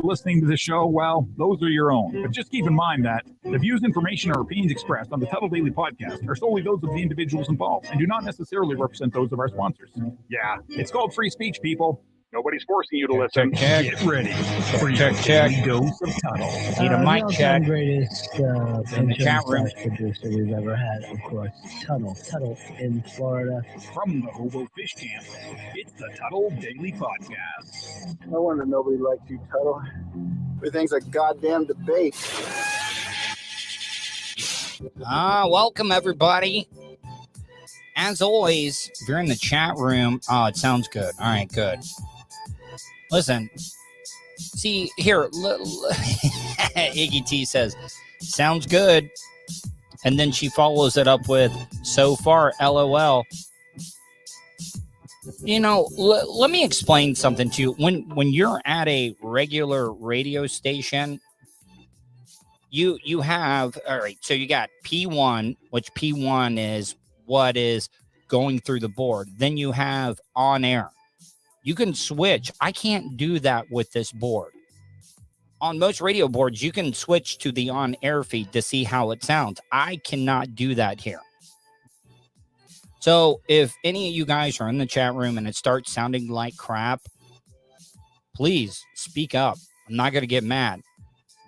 listening to the show, well, those are your own. But just keep in mind that the views, information, or opinions expressed on the Tuddle Daily Podcast are solely those of the individuals involved and do not necessarily represent those of our sponsors. Yeah, it's called free speech, people. Nobody's forcing you to listen. Get ready for your daily dose of Tuddle. Need a mic check. Greatest In the chat room. producer we've ever had, of course. Tuddle in Florida. From the Hobo Fish Camp, it's the Tuddle Daily Podcast. No wonder nobody likes you, Tuddle. Everything's a goddamn debate. Welcome, everybody. As always, if you're in the chat room, it sounds good. All right, good. Listen, see here, Iggy T says, sounds good. And then she follows it up with, so far, LOL. You know, let me explain something to you. When you're at a regular radio station, you have, all right, so you got P1, which P1 is what is going through the board. Then you have on air. You can switch. I can't do that with this board. On most radio boards, you can switch to the on air feed to see how it sounds. I cannot do that here. So if any of you guys are in the chat room and it starts sounding like crap, please speak up. I'm not going to get mad.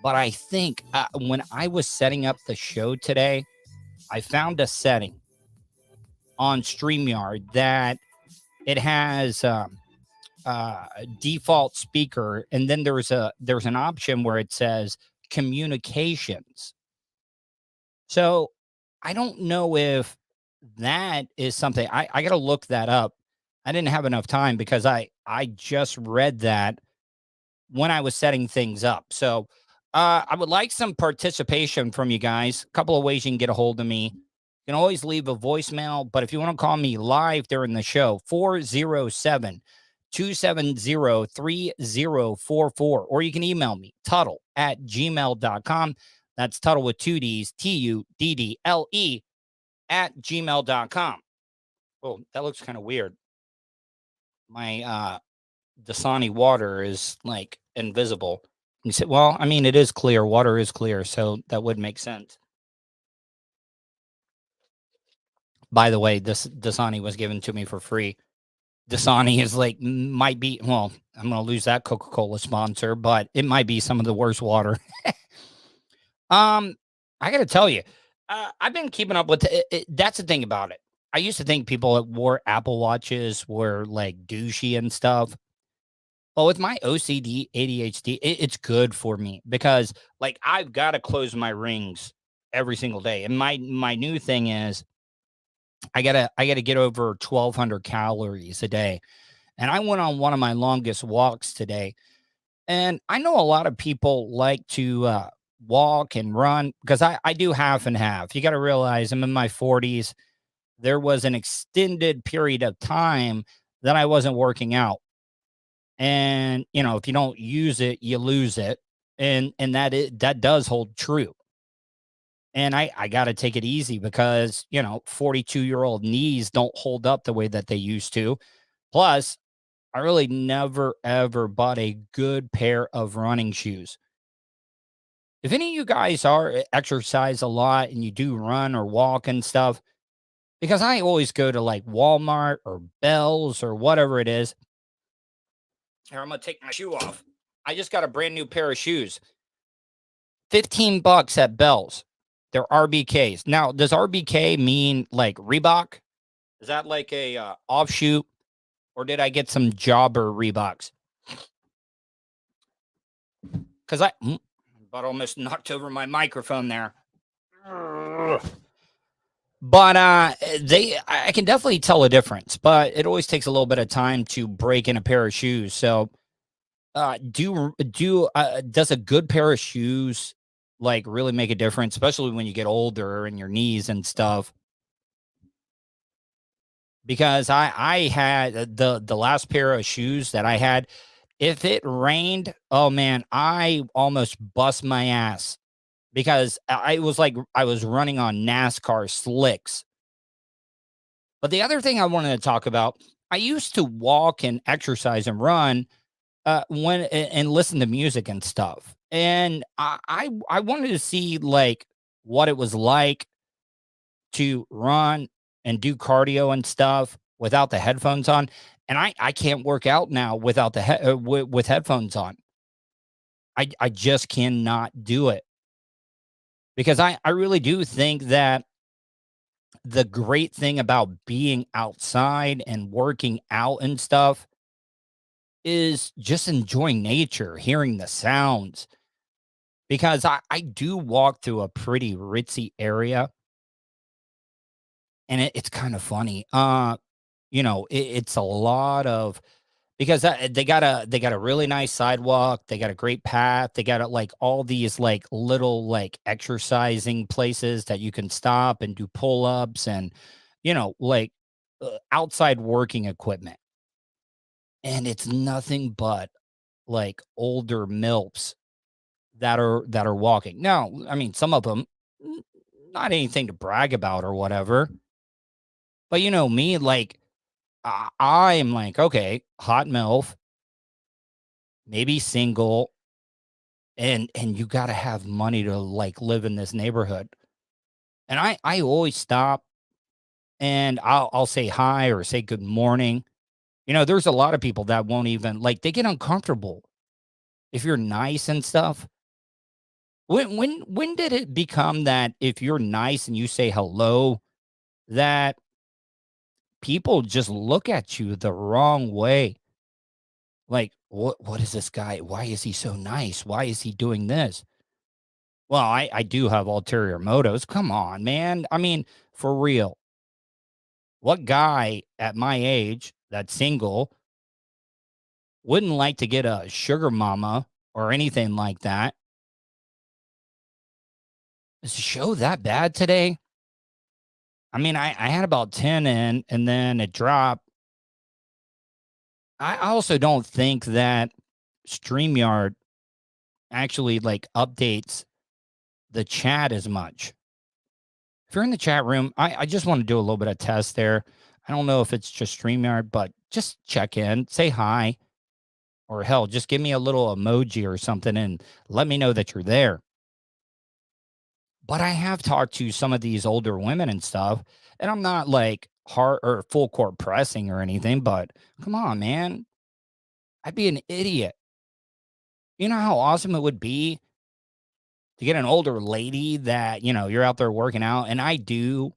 But I think when I was setting up the show today, I found a setting on StreamYard that it has default speaker, and then there's an option where it says communications. So I don't know if that is something I got to look that up. I didn't have enough time because I just read that when I was setting things up. So I would like some participation from you guys. A couple of ways you can get a hold of me. You can always leave a voicemail, but if you want to call me live during the show, 407-270-3044, or you can email me, tuddle@gmail.com. That's Tuddle with two D's, TUDDLE @gmail.com. Oh, that looks kind of weird. My Dasani water is like invisible. You said, well, I mean, it is clear. Water is clear, so that would make sense. By the way, this Dasani was given to me for free. Dasani is like, might be, well, I'm going to lose that Coca-Cola sponsor, but it might be some of the worst water. I got to tell you, I've been keeping up with it. That's the thing about it. I used to think people that wore Apple Watches were like douchey and stuff. Well, with my OCD, ADHD, it's good for me because like I've got to close my rings every single day. And my new thing is I gotta get over 1,200 calories a day. And I went on one of my longest walks today. And I know a lot of people like to walk and run because I do half and half. You got to realize I'm in my 40s. There was an extended period of time that I wasn't working out. And, you know, if you don't use it, you lose it. And that does hold true. And I got to take it easy because, you know, 42-year-old knees don't hold up the way that they used to. Plus, I really never, ever bought a good pair of running shoes. If any of you guys exercise a lot and you do run or walk and stuff, because I always go to like Walmart or Bell's or whatever it is. Here, I'm going to take my shoe off. I just got a brand new pair of shoes. $15 at Bell's. They're RBKs. Now, does RBK mean like Reebok? Is that like a offshoot? Or did I get some jobber Reeboks? Because I almost knocked over my microphone there. But I can definitely tell a difference. But it always takes a little bit of time to break in a pair of shoes. So does a good pair of shoes like really make a difference, especially when you get older and your knees and stuff? Because I had the last pair of shoes that I had, if it rained, oh man, I almost bust my ass because I was like I was running on NASCAR slicks. But the other thing I wanted to talk about, I used to walk and exercise and run and listen to music and stuff. And I wanted to see like what it was like to run and do cardio and stuff without the headphones on. And I can't work out now without with headphones on. I just cannot do it because I really do think that the great thing about being outside and working out and stuff is just enjoying nature, hearing the sounds. Because I do walk through a pretty ritzy area, and it's kind of funny. It's a lot of because they got a really nice sidewalk, they got a great path, they got like all these like little like exercising places that you can stop and do pull-ups and like outside working equipment. And it's nothing but like older milfs that are walking. Now, I mean, some of them not anything to brag about or whatever. But you know me, like I am like, okay, hot MILF, maybe single, and you gotta have money to like live in this neighborhood. And I always stop and I'll say hi or say good morning. There's a lot of people that won't even like they get uncomfortable if you're nice and stuff. When did it become that if you're nice and you say hello, that people just look at you the wrong way? Like, what is this guy? Why is he so nice? Why is he doing this? Well, I do have ulterior motives. Come on, man. I mean, for real. What guy at my age that's single wouldn't like to get a sugar mama or anything like that? Is the show that bad today? I mean, I had about 10 in and then it dropped. I also don't think that StreamYard actually like updates the chat as much. If you're in the chat room, I just want to do a little bit of test there. I don't know if it's just StreamYard, but just check in, say hi, or hell, just give me a little emoji or something and let me know that you're there. But I have talked to some of these older women and stuff, and I'm not like hard or full court pressing or anything, but come on, man. I'd be an idiot. You know how awesome it would be to get an older lady that, you're out there working out. And I do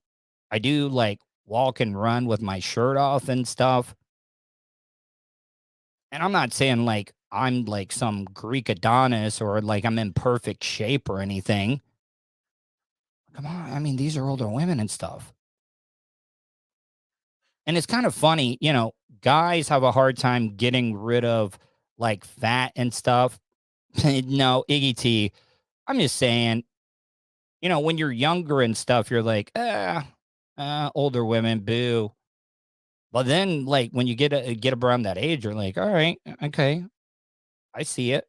like walk and run with my shirt off and stuff. And I'm not saying like I'm like some Greek Adonis or like I'm in perfect shape or anything. Come on. I mean, these are older women and stuff. And it's kind of funny, guys have a hard time getting rid of like fat and stuff. No, Iggy T, I'm just saying, when you're younger and stuff, you're like, older women, boo. But then, like, when you get around that age, you're like, all right, okay, I see it.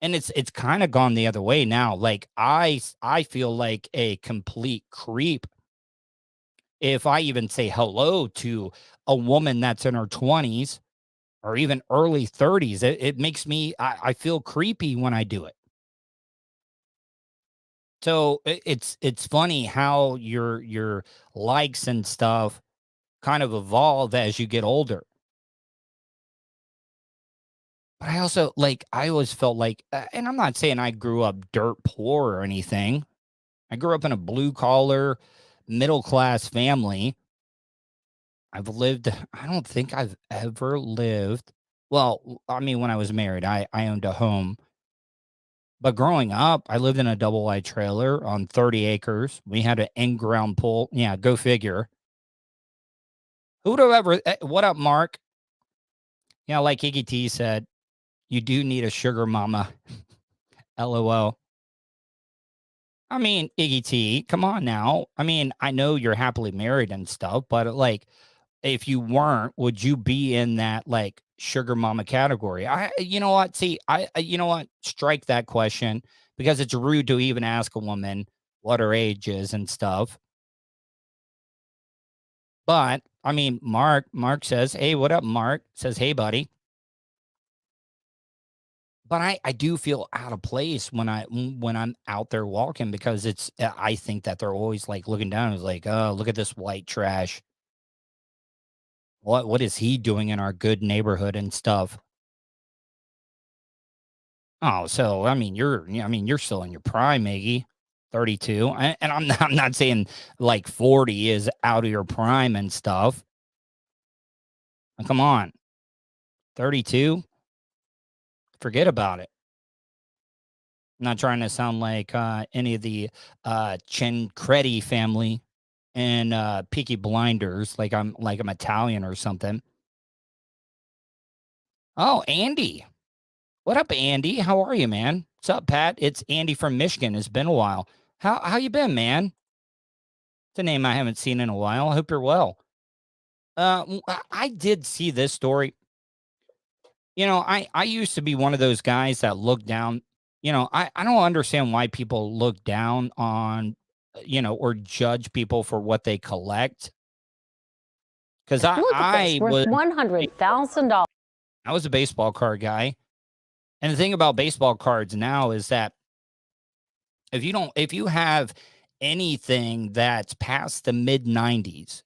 And it's kind of gone the other way now. Like, I feel like a complete creep if I even say hello to a woman that's in her 20s or even early 30s. It makes me, I feel creepy when I do it. So it's funny how your likes and stuff kind of evolve as you get older. But I also like I always felt like, and I'm not saying I grew up dirt poor or anything. I grew up in a blue collar, middle class family. I've lived. I don't think I've ever lived. Well, I mean, when I was married, I owned a home. But growing up, I lived in a double wide trailer on 30 acres. We had an in-ground pool. Yeah, go figure. Who would have ever? What up, Mark? Yeah, like Iggy T said, you do need a sugar mama. LOL. I mean, Iggy T, come on now. I mean, I know you're happily married and stuff, but like, if you weren't, would you be in that like sugar mama category? You know what? See, you know what? Strike that question because it's rude to even ask a woman what her age is and stuff. But I mean, Mark says, hey, what up, Mark? Says, hey, buddy. But I do feel out of place when I'm out there walking because I think that they're always like looking down. It's like, oh, look at this white trash. What is he doing in our good neighborhood and stuff? Oh, so you're still in your prime, Iggy. 32. And I'm not saying like 40 is out of your prime and stuff. Come on. 32? Forget about it. I'm not trying to sound like any of the Cincretti family and Peaky Blinders, like I'm Italian or something. Oh, Andy. What up, Andy? How are you, man? What's up, Pat? It's Andy from Michigan. It's been a while. How you been, man? It's a name I haven't seen in a while. I hope you're well. I did see this story. I used to be one of those guys that looked down. I don't understand why people look down on, or judge people for what they collect. Because I was $100,000. I was a baseball card guy. And the thing about baseball cards now is that if you have anything that's past the mid 90s,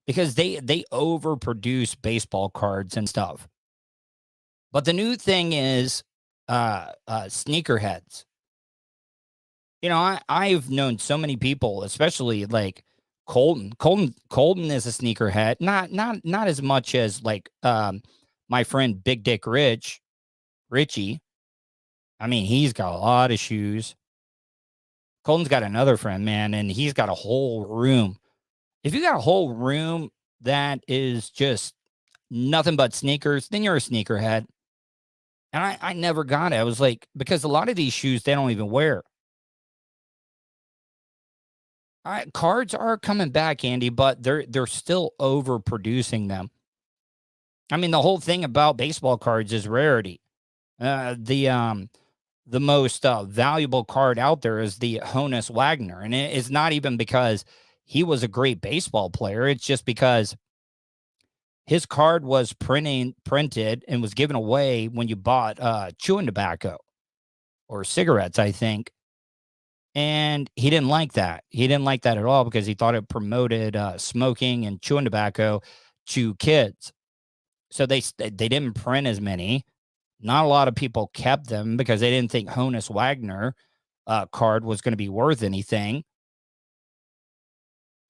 because they overproduce baseball cards and stuff. But the new thing is sneakerheads. I've known so many people, especially like Colton. Colton is a sneakerhead. Not as much as like my friend Big Dick Richie. I mean, he's got a lot of shoes. Colton's got another friend, man, and he's got a whole room. If you got a whole room that is just nothing but sneakers, then you're a sneakerhead. And I never got it. I was like, because a lot of these shoes, they don't even wear. Cards are coming back, Andy, but they're still overproducing them. I mean, the whole thing about baseball cards is rarity. The most valuable card out there is the Honus Wagner. And it's not even because he was a great baseball player. It's just because his card was printed and was given away when you bought chewing tobacco or cigarettes, I think. And he didn't like that. He didn't like that at all because he thought it promoted smoking and chewing tobacco to kids. So they didn't print as many. Not a lot of people kept them because they didn't think Honus Wagner card was going to be worth anything.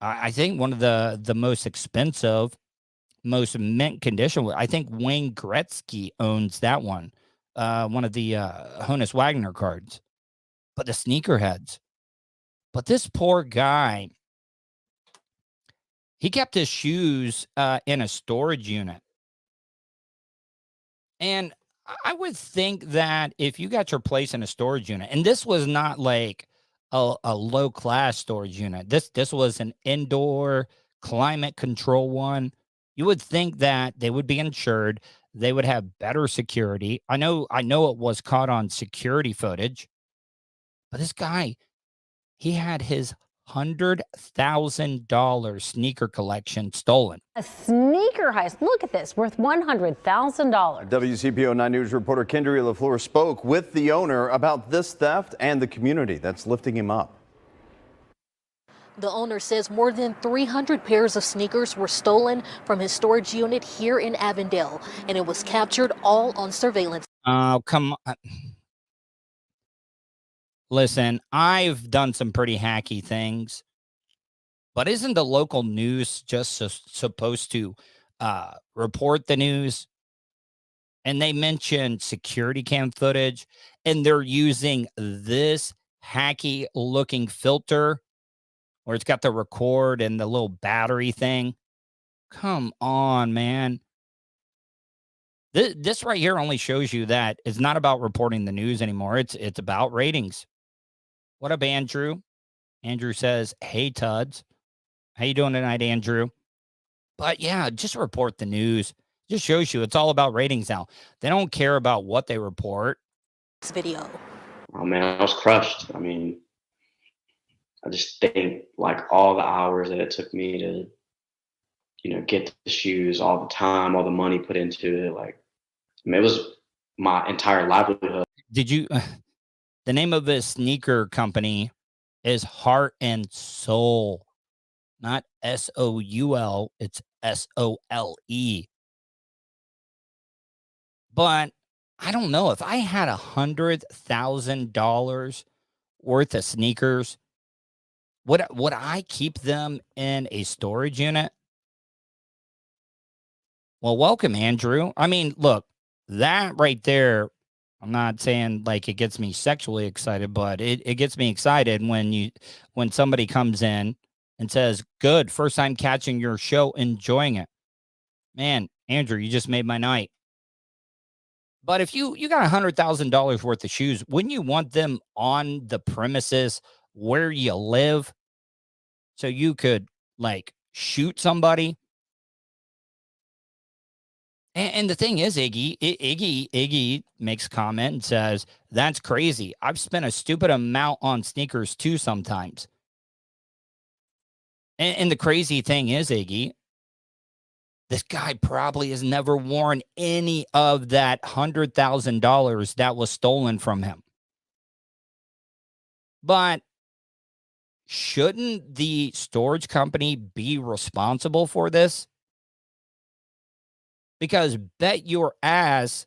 I think one of the most expensive, most mint condition, I think Wayne Gretzky owns that one. One of the Honus Wagner cards. But the sneakerheads. But this poor guy, he kept his shoes in a storage unit. And I would think that if you got your place in a storage unit, and this was not like a low class storage unit, this was an indoor climate control one, you would think that they would be insured. They would have better security. I know it was caught on security footage, but this guy, he had his $100,000 sneaker collection stolen. A sneaker heist. Look at this, worth $100,000. WCPO 9 News reporter Kendria LaFleur spoke with the owner about this theft and the community that's lifting him up. The owner says more than 300 pairs of sneakers were stolen from his storage unit here in Avondale, and it was captured all on surveillance. Oh, come on. Listen, I've done some pretty hacky things, but isn't the local news just supposed to report the news? And they mentioned security cam footage, and they're using this hacky looking filter where it's got the record and the little battery thing. Come on, man. This right here only shows you that it's not about reporting the news anymore. It's about ratings. What up, Andrew? Andrew says, hey, Tuds. How you doing tonight, Andrew? But yeah, just report the news. Just shows you it's all about ratings now. They don't care about what they report. This video. Oh, man, I was crushed. I mean, I just think like all the hours that it took me to, get the shoes, all the time, all the money put into it. Like, I mean, my entire livelihood. Did you? The name of his sneaker company is Heart and Soul, not SOUL. It's SOLE. But I don't know if I had $100,000 worth of sneakers, would I keep them in a storage unit? Well, welcome, Andrew. I mean, look, that right there, I'm not saying like it gets me sexually excited, but it gets me excited when somebody comes in and says, good, first time catching your show, enjoying it. Man, Andrew, you just made my night. But if you got $100,000 worth of shoes, wouldn't you want them on the premises where you live so you could like shoot somebody? And the thing is, Iggy makes a comment and says, that's crazy. I've spent a stupid amount on sneakers too sometimes. And the crazy thing is, Iggy, this guy probably has never worn any of that $100,000 that was stolen from him. But shouldn't the storage company be responsible for this? Because bet your ass,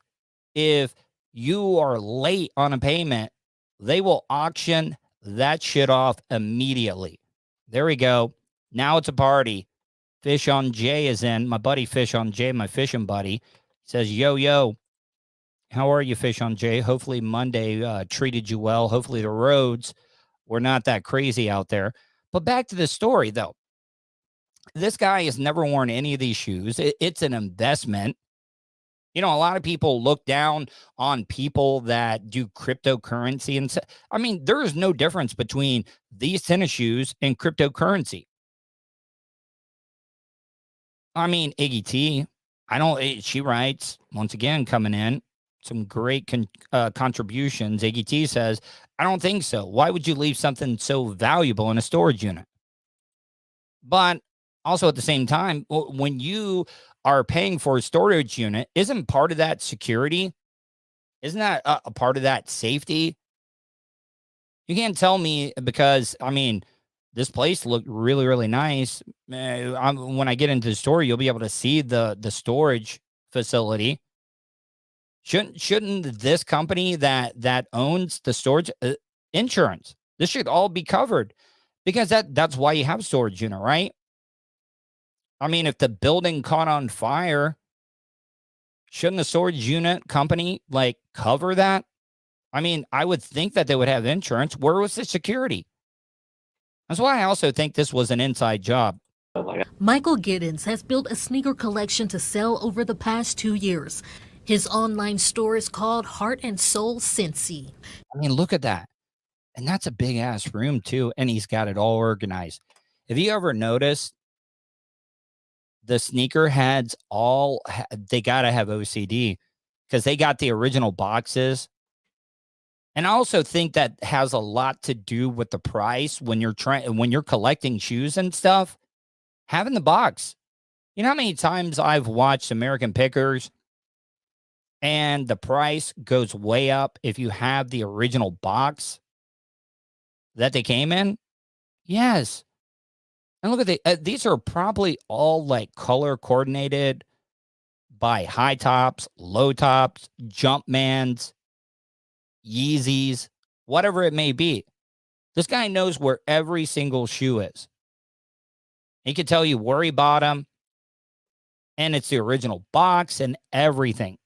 if you are late on a payment, they will auction that shit off immediately. There we go. Now it's a party. Fish on Jay is in. My buddy Fish on Jay, my fishing buddy, says, yo. How are you, Fish on Jay? Hopefully Monday treated you well. Hopefully the roads were not that crazy out there. But back to the story, though. This guy has never worn any of these shoes. It's an investment. You know, a lot of people look down on people that do cryptocurrency. And I mean, there is no difference between these tennis shoes and cryptocurrency. I mean, Iggy T, she writes, once again, coming in, some great contributions. Iggy T says, I don't think so. Why would you leave something so valuable in a storage unit? But also at the same time, when you are paying for a storage unit, isn't part of that security? Isn't that a part of that safety? You can't tell me because, I mean, this place looked really, really nice. When I get into the store, you'll be able to see the storage facility. Shouldn't this company that owns the storage insurance, this should all be covered because that's why you have a storage unit, right? I mean, if the building caught on fire, shouldn't the storage unit company like cover that? I mean, I would think that they would have insurance. Where was the security? That's why I also think this was an inside job. Michael Giddens has built a sneaker collection to sell over the past 2 years. His online store is called Heart and Soul Cincy. I mean, look at that. And that's a big ass room too. And he's got it all organized. Have you ever noticed the sneaker heads they got to have OCD because they got the original boxes. And I also think that has a lot to do with the price when you're collecting shoes and stuff, having the box. You know how many times I've watched American Pickers and the price goes way up if you have the original box that they came in? Yes. And look at these are probably all like color coordinated by high tops, low tops, Jumpmans, Yeezys, whatever it may be. This guy knows where every single shoe is. He can tell you where he bought them, and it's the original box and everything.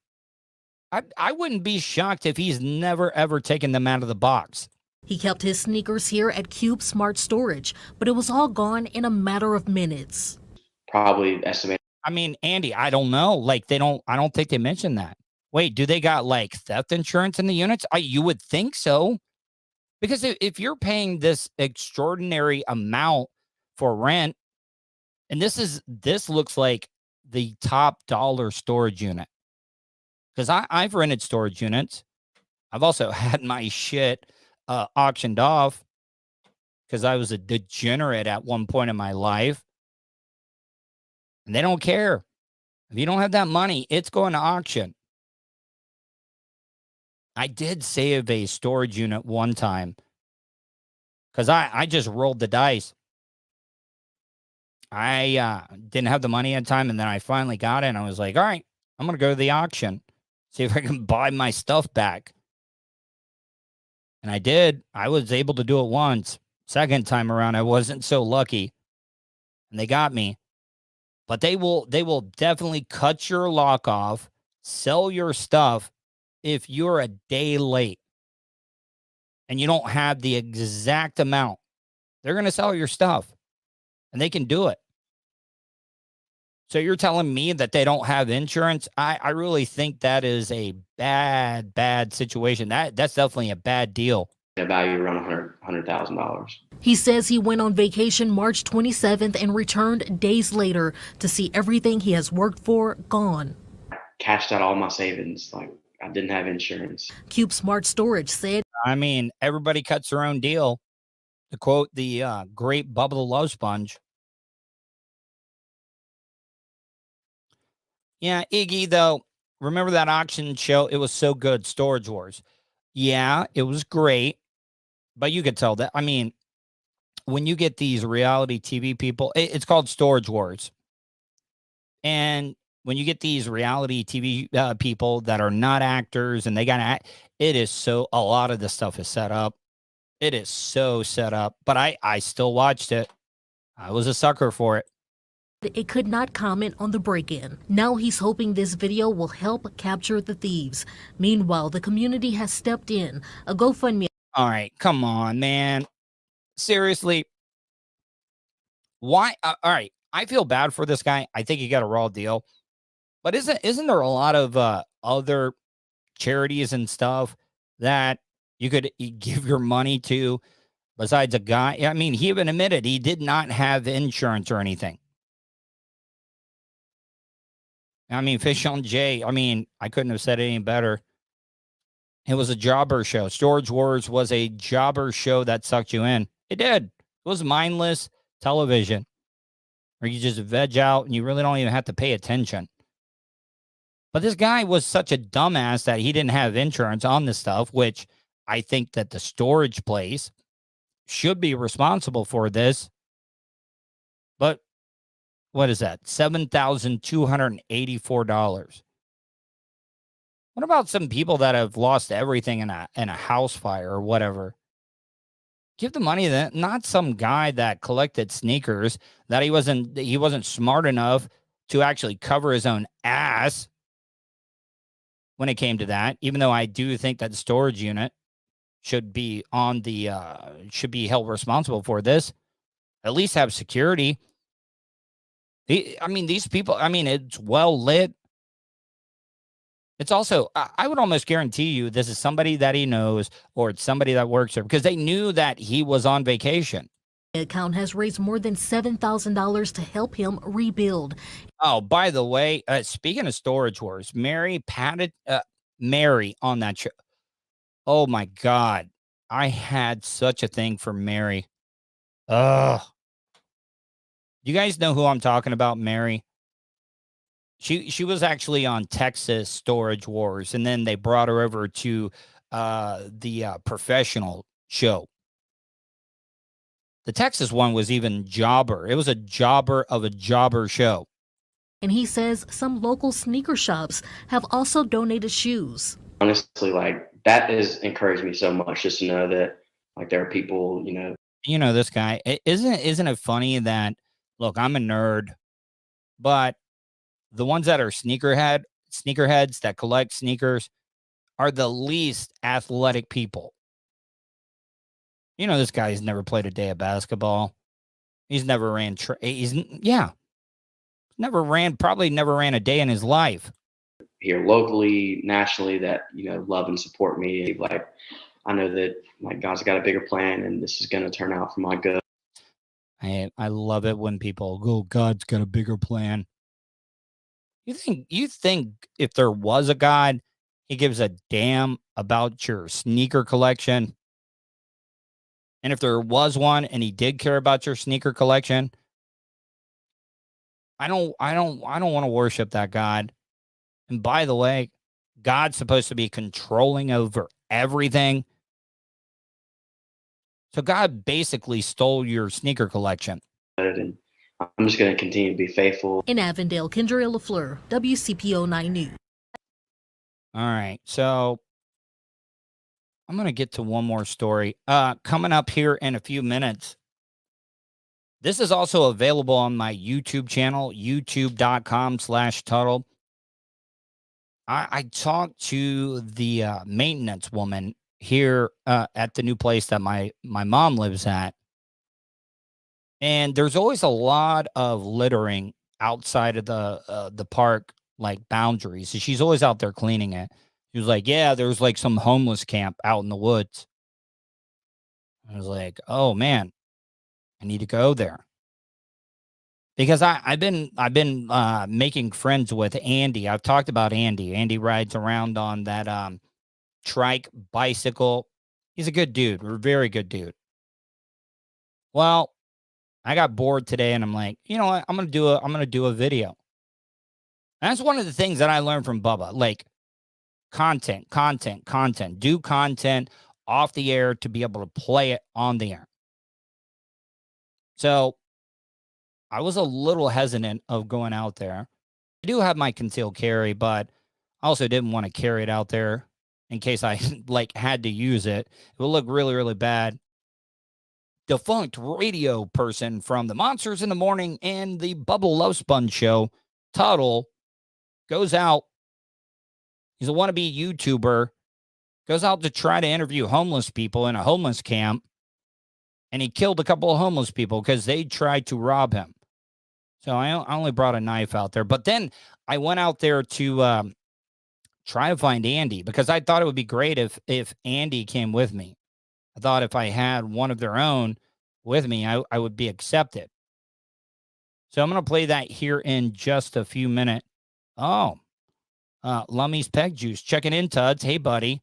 I wouldn't be shocked if he's never, ever taken them out of the box. He kept his sneakers here at Cube Smart Storage, but it was all gone in a matter of minutes. Probably estimated. I mean, Andy, I don't know. Like, I don't think they mentioned that. Wait, do they got like theft insurance in the units? You would think so. Because if you're paying this extraordinary amount for rent, and this looks like the top dollar storage unit. Because I've rented storage units. I've also had my shit auctioned off because I was a degenerate at one point in my life. And they don't care. If you don't have that money, it's going to auction. I did save a storage unit one time because I just rolled the dice. I didn't have the money at the time, and then I finally got it, and I was like, all right, I'm going to go to the auction, see if I can buy my stuff back. And I did. I was able to do it once. Second time around, I wasn't so lucky, and they got me. But they will definitely cut your lock off, sell your stuff if you're a day late and you don't have the exact amount. They're going to sell your stuff, and they can do it. So you're telling me that they don't have insurance? I really think that is a bad situation. That's definitely a bad deal. A value around $100,000. He says he went on vacation March 27th and returned days later to see everything he has worked for gone. Cashed out all my savings. Like, I didn't have insurance. Cube Smart Storage said, I mean, everybody cuts their own deal. To quote the great Bubba the Love Sponge. Yeah, Iggy, though, remember that auction show? It was so good, Storage Wars. Yeah, it was great. But you could tell that. I mean, when you get these reality TV people, it's called Storage Wars. And when you get these reality TV people that are not actors and they got to act, a lot of the stuff is set up. It is so set up. But I still watched it. I was a sucker for it. it could not comment on the break-in. Now he's hoping this video will help capture the thieves. Meanwhile, the community has stepped in. A GoFundMe. All right, come on, man. Seriously. Why? All right, I feel bad for this guy. I think he got a raw deal. But isn't there a lot of other charities and stuff that you could give your money to besides a guy? I mean, he even admitted he did not have insurance or anything. I mean, Fish on Jay, I mean, I couldn't have said it any better. It was a jobber show. Storage Wars was a jobber show that sucked you in. It did. It was mindless television where you just veg out and you really don't even have to pay attention. But this guy was such a dumbass that he didn't have insurance on this stuff, which I think that the storage place should be responsible for this. But what is that? $7,284. What about some people that have lost everything in a house fire or whatever? Give the money to that, not some guy that collected sneakers that he wasn't smart enough to actually cover his own ass when it came to that. Even though I do think that the storage unit should be should be held responsible for this. At least have security. I mean, these people, I mean, it's well lit. It's also, I would almost guarantee you this is somebody that he knows or it's somebody that works there because they knew that he was on vacation. The account has raised more than $7,000 to help him rebuild. Oh, by the way, speaking of Storage Wars, Mary patted Mary on that show. Oh, my God. I had such a thing for Mary. Ugh. You guys know who I'm talking about, Mary? She was actually on Texas Storage Wars, and then they brought her over to the professional show. The Texas one was even jobber. It was a jobber of a jobber show. And he says some local sneaker shops have also donated shoes. Honestly, like, that has encouraged me so much just to know that, like, there are people, this guy. Isn't it funny that, look, I'm a nerd, but the ones that are sneakerheads that collect sneakers are the least athletic people. This guy's never played a day of basketball. He's never ran. Probably never ran a day in his life. Here locally, nationally, that, love and support me. Like, I know that, like, God's got a bigger plan and this is going to turn out for my good. I love it when people go, God's got a bigger plan. You think if there was a God, he gives a damn about your sneaker collection? And if there was one and he did care about your sneaker collection, I don't want to worship that God. And by the way, God's supposed to be controlling over everything. So God basically stole your sneaker collection. And I'm just going to continue to be faithful. In Avondale, Kendra LaFleur, WCPO 9 News. All right. So I'm going to get to one more story. Coming up here in a few minutes. This is also available on my YouTube channel, youtube.com/Tuddle. I talked to the maintenance woman here at the new place that my mom lives at. And there's always a lot of littering outside of the park, like boundaries. So she's always out there cleaning it. She was like, yeah, there's like some homeless camp out in the woods. I was like, oh man, I need to go there. Because I've been making friends with Andy. I've talked about Andy. Andy rides around on that trike bicycle. He's a good dude. We're a very good dude. Well, I got bored today and I'm like, you know what? I'm gonna do a video. And that's one of the things that I learned from Bubba. Like content. Do content off the air to be able to play it on the air. So I was a little hesitant of going out there. I do have my concealed carry, but I also didn't want to carry it out there in case I like had to use it. It would look really, really bad. Defunct radio person from the Monsters in the Morning and the Bubble Love Sponge show, Tuddle, goes out. He's a wannabe YouTuber. Goes out to try to interview homeless people in a homeless camp. And he killed a couple of homeless people because they tried to rob him. So I only brought a knife out there. But then I went out there to try to find Andy because I thought it would be great if Andy came with me. I thought if I had one of their own with me, I would be accepted. So I'm going to play that here in just a few minutes. Oh, Lummy's Peg Juice. Checking in, Tuds. Hey, buddy.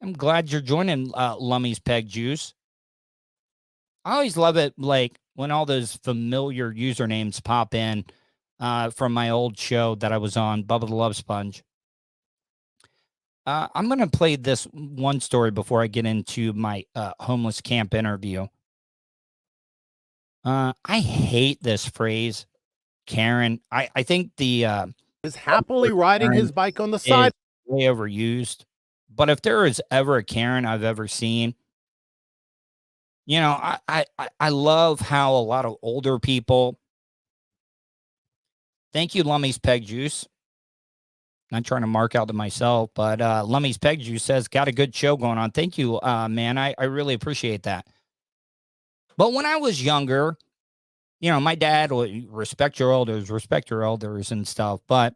I'm glad you're joining Lummy's Peg Juice. I always love it, like, when all those familiar usernames pop in from my old show that I was on, Bubba the Love Sponge. I'm going to play this one story before I get into my homeless camp interview. I hate this phrase, Karen. I think the is happily riding his bike on the side. Way overused. But if there is ever a Karen I've ever seen, you know, I love how a lot of older people. Thank you, Lummy's Peg Juice. Not trying to mark out to myself, but Lummy's Peg Juice says, got a good show going on. Thank you, man. I really appreciate that. But when I was younger, you know, my dad would respect your elders and stuff. But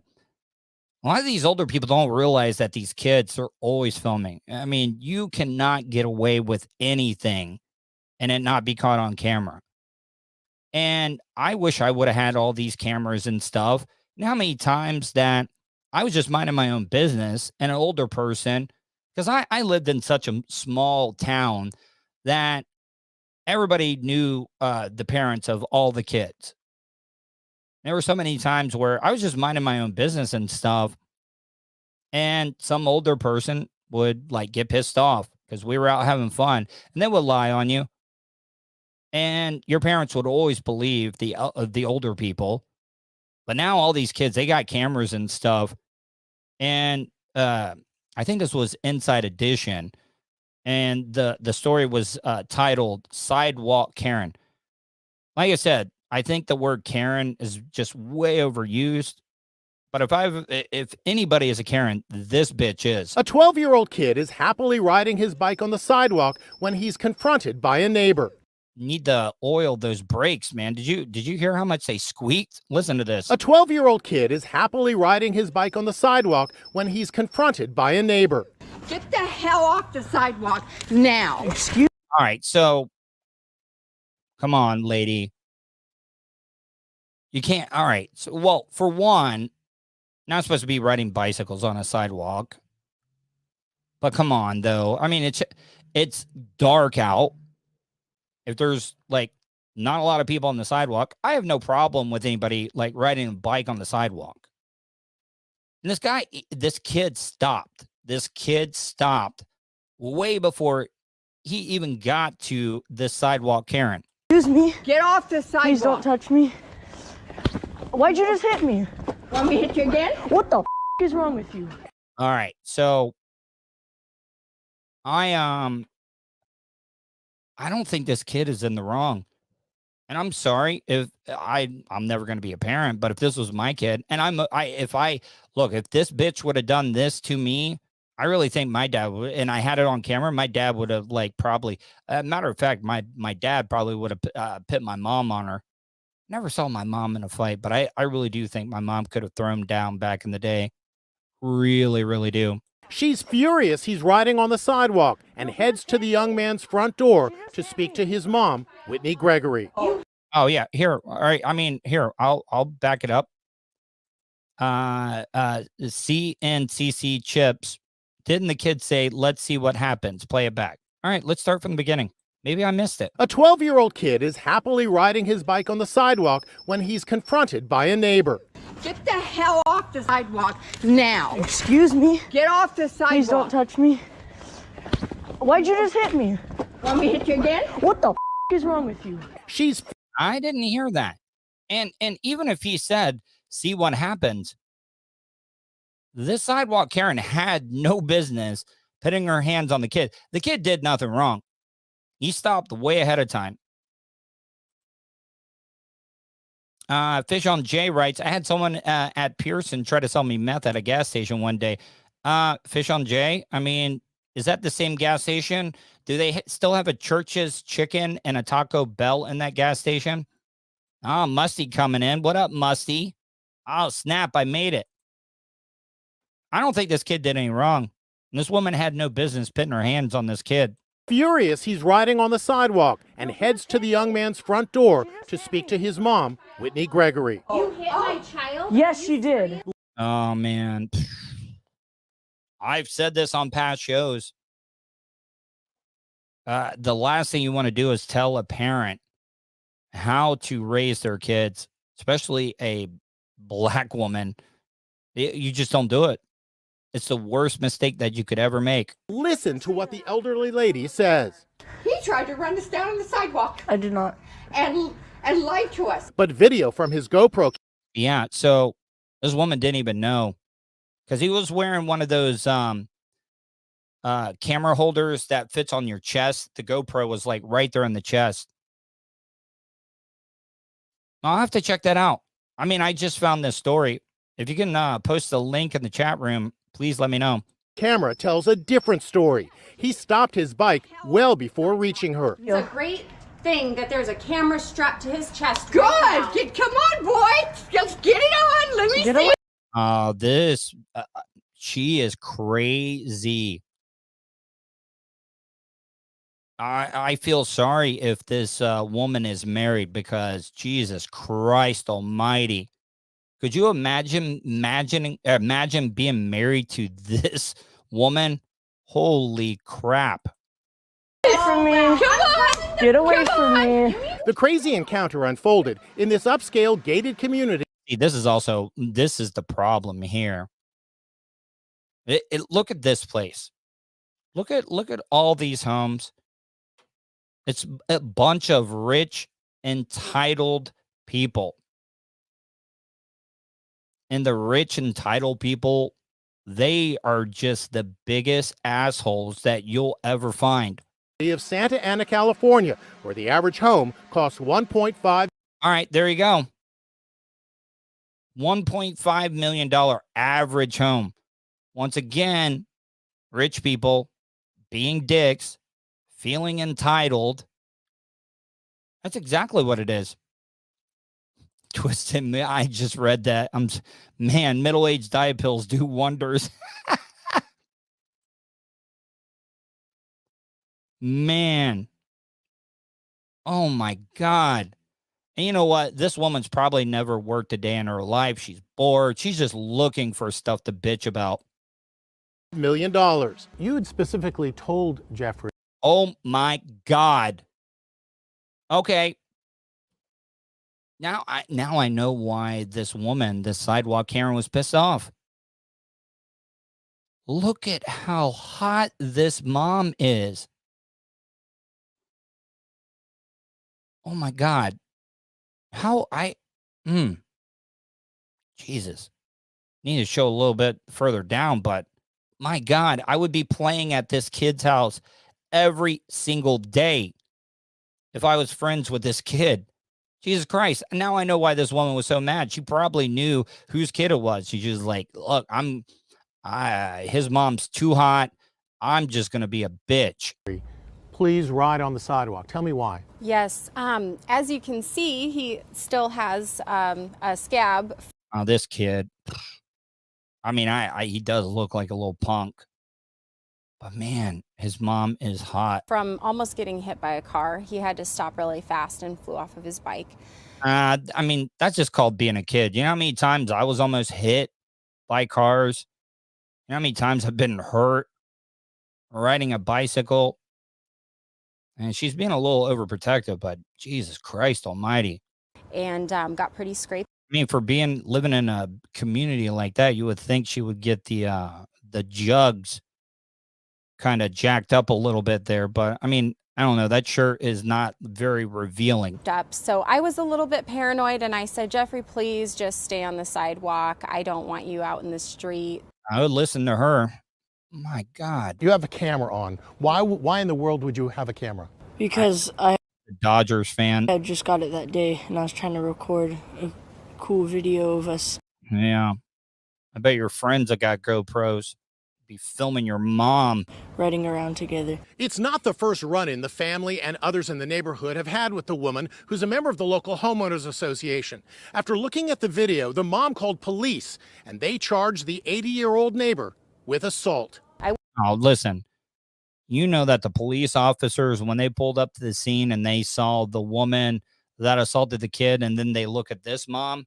a lot of these older people don't realize that these kids are always filming. I mean, you cannot get away with anything and it not be caught on camera. And I wish I would have had all these cameras and stuff. You know how many times that I was just minding my own business and an older person, because I lived in such a small town that everybody knew the parents of all the kids. There were so many times where I was just minding my own business and stuff. And some older person would like get pissed off because we were out having fun and they would lie on you. And your parents would always believe the older people. But now all these kids, they got cameras and stuff. And I think this was Inside Edition. And the story was titled Sidewalk Karen. Like I said, I think the word Karen is just way overused. But if anybody is a Karen, this bitch is. A 12-year-old kid is happily riding his bike on the sidewalk when he's confronted by a neighbor. Need to oil those brakes, man. Did you hear how much they squeaked? Listen to this. A 12-year-old kid is happily riding his bike on the sidewalk when he's confronted by a neighbor. Get the hell off the sidewalk now. Excuse. All right, so come on, lady. You can't. All right. So, well, for one, not supposed to be riding bicycles on a sidewalk. But come on, though. I mean, it's dark out. If there's like not a lot of people on the sidewalk, I have no problem with anybody like riding a bike on the sidewalk. And this kid stopped. This kid stopped way before he even got to the Sidewalk Karen. Excuse me. Get off the sidewalk. Please don't touch me. Why'd you just hit me? Want me to hit you again? What the is wrong with you? All right, so I don't think this kid is in the wrong. And I'm sorry if I'm never going to be a parent, but if this was my kid, and if this bitch would have done this to me, I really think my dad would, and I had it on camera, my dad would have probably, matter of fact, my dad probably would have put my mom on her. Never saw my mom in a fight, but I really do think my mom could have thrown down back in the day. Really, really do. She's furious he's riding on the sidewalk and heads to the young man's front door to speak to his mom, Whitney Gregory. Oh yeah, here. All right. I mean, here, I'll back it up. CNCC chips. Didn't the kid say, let's see what happens? Play it back. All right, let's start from the beginning. Maybe I missed it. A 12-year-old kid is happily riding his bike on the sidewalk when he's confronted by a neighbor. Get the hell off the sidewalk now. Excuse me. Get off the sidewalk. Please don't touch me. Why'd you just hit me? Want me to hit you again? What the is wrong with you? I didn't hear that. And even if he said, see what happens, this Sidewalk Karen had no business putting her hands on the kid. The kid did nothing wrong. He stopped way ahead of time. Fish on J writes, I had someone at Pearson try to sell me meth at a gas station one day. Fish on J, I mean, is that the same gas station? Do they still have a Church's Chicken and a Taco Bell in that gas station? Oh, Musty coming in. What up, Musty? Oh, snap, I made it. I don't think this kid did anything wrong. And this woman had no business putting her hands on this kid. Furious, he's riding on the sidewalk and heads to the young man's front door to speak to his mom, Whitney Gregory. You hit my child? Yes, she did. Oh, man. I've said this on past shows. The last thing you want to do is tell a parent how to raise their kids, especially a black woman. You just don't do it. It's the worst mistake that you could ever make. Listen to what the elderly lady says. He tried to run us down on the sidewalk. I did not. And lied to us. But video from his GoPro. Yeah, so this woman didn't even know because he was wearing one of those camera holders that fits on your chest. The GoPro was like right there in the chest. I'll have to check that out. I mean, I just found this story. If you can post the link in the chat room, please let me know. Camera tells a different story. He stopped his bike well before reaching her. It's a great thing that there's a camera strapped to his chest. Good. Right now. Come on, boy. Just get it on. Let me see. This, she is crazy. I feel sorry if this woman is married because Jesus Christ Almighty. Could you imagine being married to this woman? Holy crap. Get away from me. Come on. Get away from me. The crazy encounter unfolded in this upscale gated community. See, this is the problem here. Look at this place. Look at all these homes. It's a bunch of rich, entitled people. And the rich, entitled people, they are just the biggest assholes that you'll ever find. Of Santa Ana, California, where the average home costs $1.5. All right, there you go. $1.5 million average home. Once again, rich people being dicks, feeling entitled. That's exactly what it is. Twisted. I just read that. Man, middle-aged diet pills do wonders. Man. Oh my God. And you know what? This woman's probably never worked a day in her life. She's bored. She's just looking for stuff to bitch about. $1 million. You had specifically told Jeffrey. Oh my God. Okay. Now I know why this woman, this Sidewalk Karen, was pissed off. Look at how hot this mom is. Oh my God. Jesus. Need to show a little bit further down, but my God, I would be playing at this kid's house every single day if I was friends with this kid. Jesus Christ. Now I know why this woman was so mad. She probably knew whose kid it was. She's just like, look, his mom's too hot. I'm just going to be a bitch. Please ride on the sidewalk. Tell me why. Yes, as you can see, he still has a scab. Oh, this kid. I mean, he does look like a little punk. But man, his mom is hot. From almost getting hit by a car. He had to stop really fast and flew off of his bike. I mean, that's just called being a kid. You know how many times I was almost hit by cars? You know how many times I've been hurt riding a bicycle? And she's being a little overprotective, but Jesus Christ almighty. And got pretty scraped. I mean, for living in a community like that, you would think she would get the jugs kind of jacked up a little bit there. But I mean, I don't know. That shirt is not very revealing. So I was a little bit paranoid, and I said, Jeffrey, please just stay on the sidewalk. I don't want you out in the street. I would listen to her. My God. You have a camera on. Why in the world would you have a camera? Because I Dodgers fan. I just got it that day, and I was trying to record a cool video of us. Yeah. I bet your friends that got GoPros be filming your mom riding around together. It's not the first run-in the family and others in the neighborhood have had with the woman who's a member of the local homeowners association. After looking at the video, the mom called police, and they charged the 80-year-old neighbor with assault. Oh, listen, you know that the police officers, when they pulled up to the scene and they saw the woman that assaulted the kid, and then they look at this mom,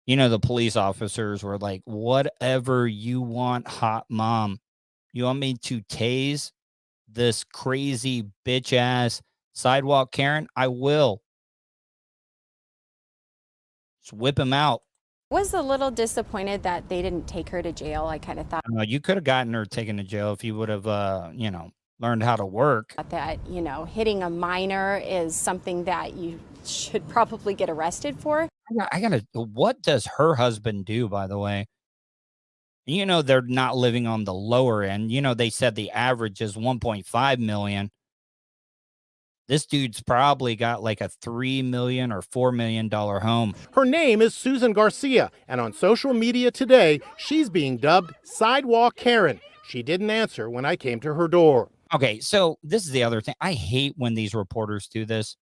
you know, the police officers were like, whatever you want, hot mom. You want me to tase this crazy bitch ass sidewalk Karen? I will. Just whip him out. Was a little disappointed that they didn't take her to jail. I kind of thought You could have gotten her taken to jail if you would have, learned how to work. that, hitting a minor is something that you should probably get arrested for. What does her husband do, by the way? You know, they're not living on the lower end. You know, they said the average is 1.5 million. This dude's probably got like a $3 million or $4 million home. Her name is Susan Garcia, and on social media today, she's being dubbed Sidewalk Karen. She didn't answer when I came to her door. Okay, so this is the other thing. I hate when these reporters do this.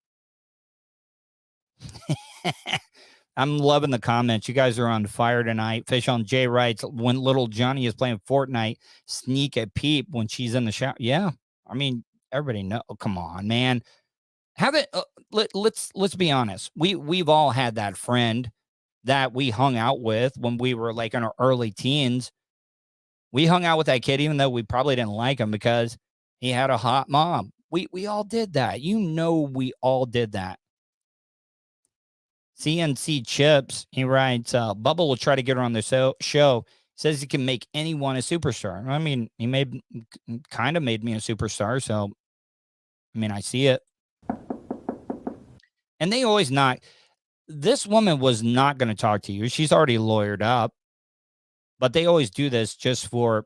I'm loving the comments. You guys are on fire tonight. Fish on Jay writes, when little Johnny is playing Fortnite, sneak a peep when she's in the shower. Yeah, I mean, everybody know. Oh, come on, man. Have it. Let's be honest. We've all had that friend that we hung out with when we were like in our early teens. We hung out with that kid, even though we probably didn't like him because he had a hot mom. We all did that. You know, we all did that. CNC Chips, he writes, Bubba will try to get her on the show. Says he can make anyone a superstar. I mean, he kind of made me a superstar. So, I mean, I see it. And they always not. This woman was not going to talk to you. She's already lawyered up. But they always do this just for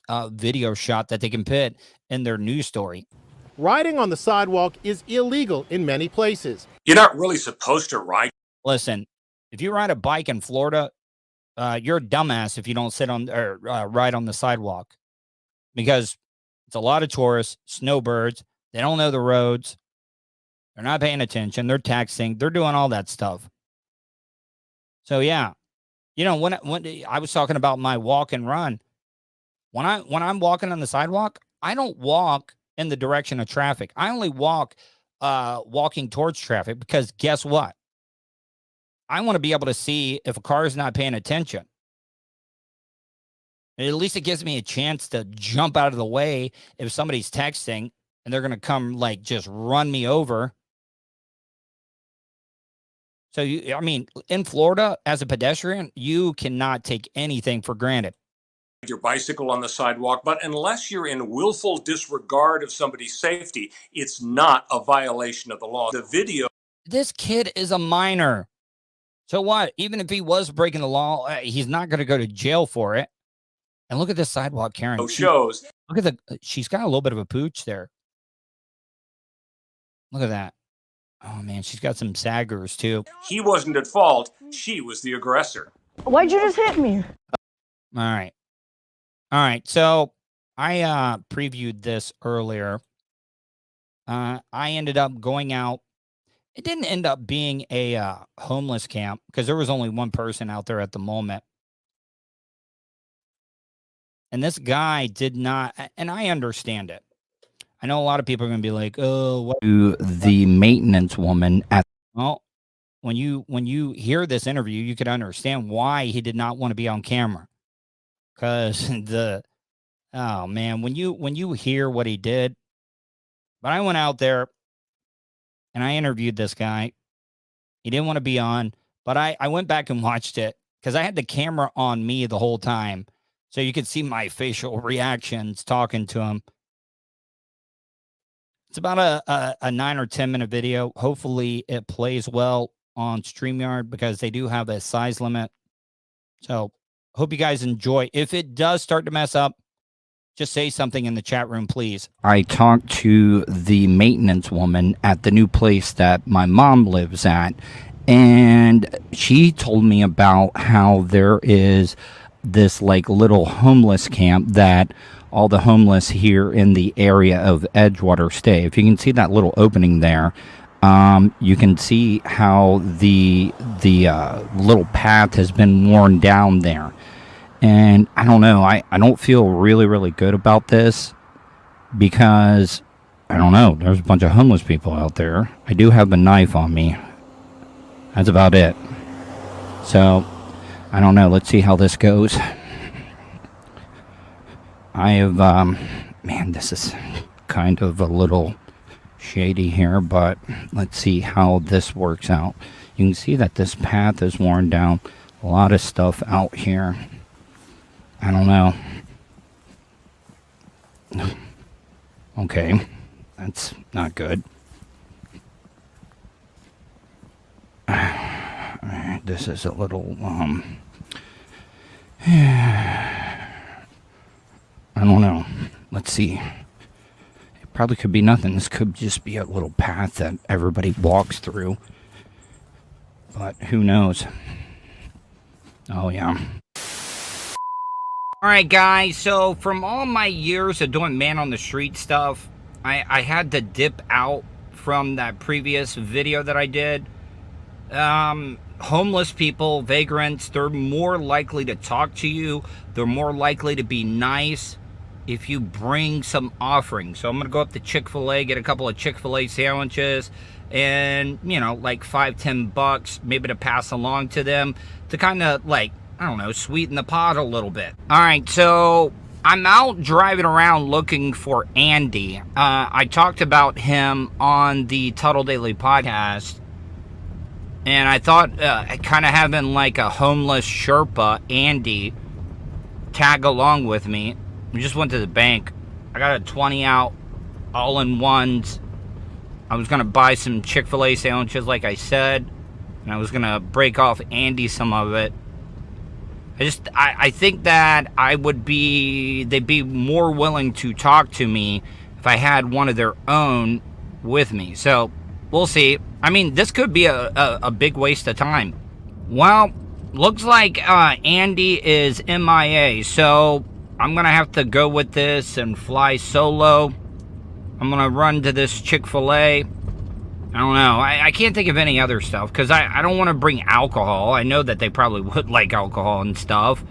a video shot that they can put in their news story. Riding on the sidewalk is illegal in many places. You're not really supposed to ride. Listen, if you ride a bike in Florida, you're a dumbass if you don't sit on or ride on the sidewalk, because it's a lot of tourists, snowbirds. They don't know the roads. They're not paying attention. They're texting. They're doing all that stuff. So yeah, you know, when I was talking about my walk and run, when I'm walking on the sidewalk, I don't walk in the direction of traffic. I only walk walking towards traffic, because guess what? I want to be able to see if a car is not paying attention. At least it gives me a chance to jump out of the way if somebody's texting and they're going to come like just run me over. So, I mean, in Florida, as a pedestrian, you cannot take anything for granted. your bicycle on the sidewalk, but unless you're in willful disregard of somebody's safety, it's not a violation of the law. The video. This kid is a minor. So what? Even if he was breaking the law, he's not going to go to jail for it. And look at this Sidewalk Karen. Shows. Look at she's got a little bit of a pooch there. Look at that. Oh, man, she's got some saggers, too. He wasn't at fault. She was the aggressor. Why'd you just hit me? All right. So I previewed this earlier. I ended up going out. It didn't end up being a homeless camp because there was only one person out there at the moment. And this guy did not, and I understand it. I know a lot of people are going to be like, oh, what? The maintenance woman at, well, when you hear this interview, you could understand why he did not want to be on camera. Because oh man, when you hear what he did, but I went out there and I interviewed this guy. He didn't want to be on, but I went back and watched it because I had the camera on me the whole time. So you could see my facial reactions talking to him. It's about a 9 or 10 minute video. Hopefully it plays well on StreamYard because they do have a size limit. So hope you guys enjoy. If it does start to mess up, just say something in the chat room, please. I talked to the maintenance woman at the new place that my mom lives at, and she told me about how there is this like little homeless camp that all the homeless here in the area of Edgewater stay. If you can see that little opening there, you can see how the little path has been worn down there. And I don't know, I don't feel really, really good about this because, I don't know, there's a bunch of homeless people out there. I do have a knife on me. That's about it. So, I don't know. Let's see how this goes. I have, man, this is kind of a little shady here, but let's see how this works out. You can see that this path is worn down. A lot of stuff out here. I don't know. Okay, that's not good. Alright, this is a little, I don't know. Let's see. It probably could be nothing. This could just be a little path that everybody walks through. But who knows? Oh, yeah. All right, guys, so from all my years of doing man on the street stuff, I had to dip out from that previous video that I did. Homeless people, vagrants, they're more likely to talk to you. They're more likely to be nice if you bring some offerings. So I'm going to go up to Chick-fil-A, get a couple of Chick-fil-A sandwiches, and, you know, like $5-10, maybe to pass along to them to kind of, like, I don't know, sweeten the pot a little bit. All right, so I'm out driving around looking for Andy. I talked about him on the Tuddle Daily podcast, and I thought kind of having like a homeless Sherpa, Andy, tag along with me. We just went to the bank. I got a 20 out, all-in-ones. I was going to buy some Chick-fil-A sandwiches like I said, and I was going to break off Andy some of it. I think that they'd be more willing to talk to me if I had one of their own with me. So, we'll see. I mean, this could be a big waste of time. Well, looks like Andy is MIA, so I'm going to have to go with this and fly solo. I'm going to run to this Chick-fil-A. I don't know. I can't think of any other stuff because I don't want to bring alcohol. I know that they probably would like alcohol and stuff,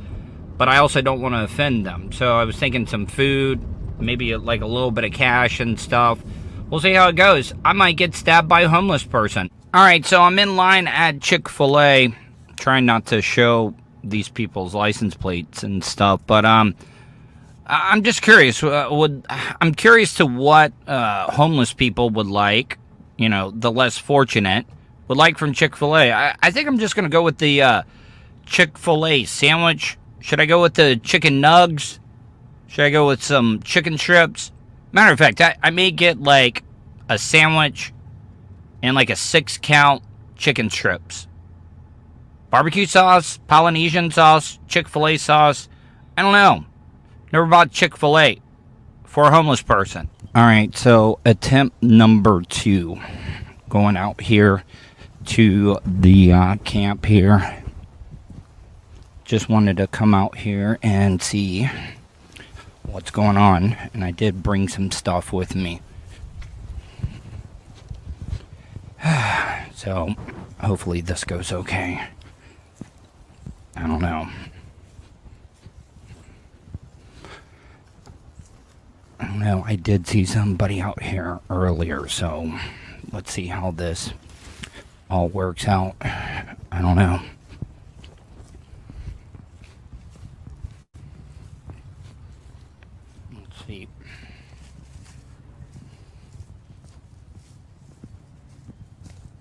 but I also don't want to offend them. So I was thinking some food, maybe like a little bit of cash and stuff. We'll see how it goes. I might get stabbed by a homeless person. All right, so I'm in line at Chick-fil-A, trying not to show these people's license plates and stuff, but I'm just curious. I'm curious to what homeless people would like. You know, the less fortunate would like from Chick-fil-A. I think I'm just going to go with the Chick-fil-A sandwich Should I go with the chicken nugs? Should I go with some chicken strips? Matter of fact, I may get like a sandwich and like a 6-count chicken strips. Barbecue sauce, Polynesian sauce, Chick-fil-A sauce. I don't know. Never bought Chick-fil-A for a homeless person. All right, so attempt number 2. Going out here to the camp here. Just wanted to come out here and see what's going on. And I did bring some stuff with me. So hopefully this goes okay. I don't know. I don't know. I did see somebody out here earlier, so let's see how this all works out. I don't know. Let's see.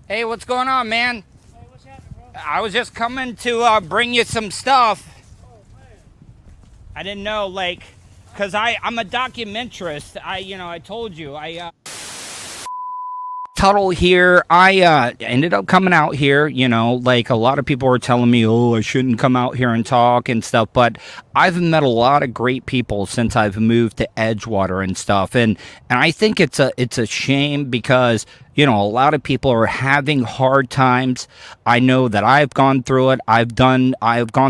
Hey, what's going on, man? Hey, what's happening, bro? I was just coming to bring you some stuff. Oh, man. I didn't know, like, because I'm a documentarist. I told you. Tuddle here. I ended up coming out here, like a lot of people were telling me, oh, I shouldn't come out here and talk and stuff, but I've met a lot of great people since I've moved to Edgewater and stuff, and I think it's a shame because a lot of people are having hard times. I know that I've gone through it. I've gone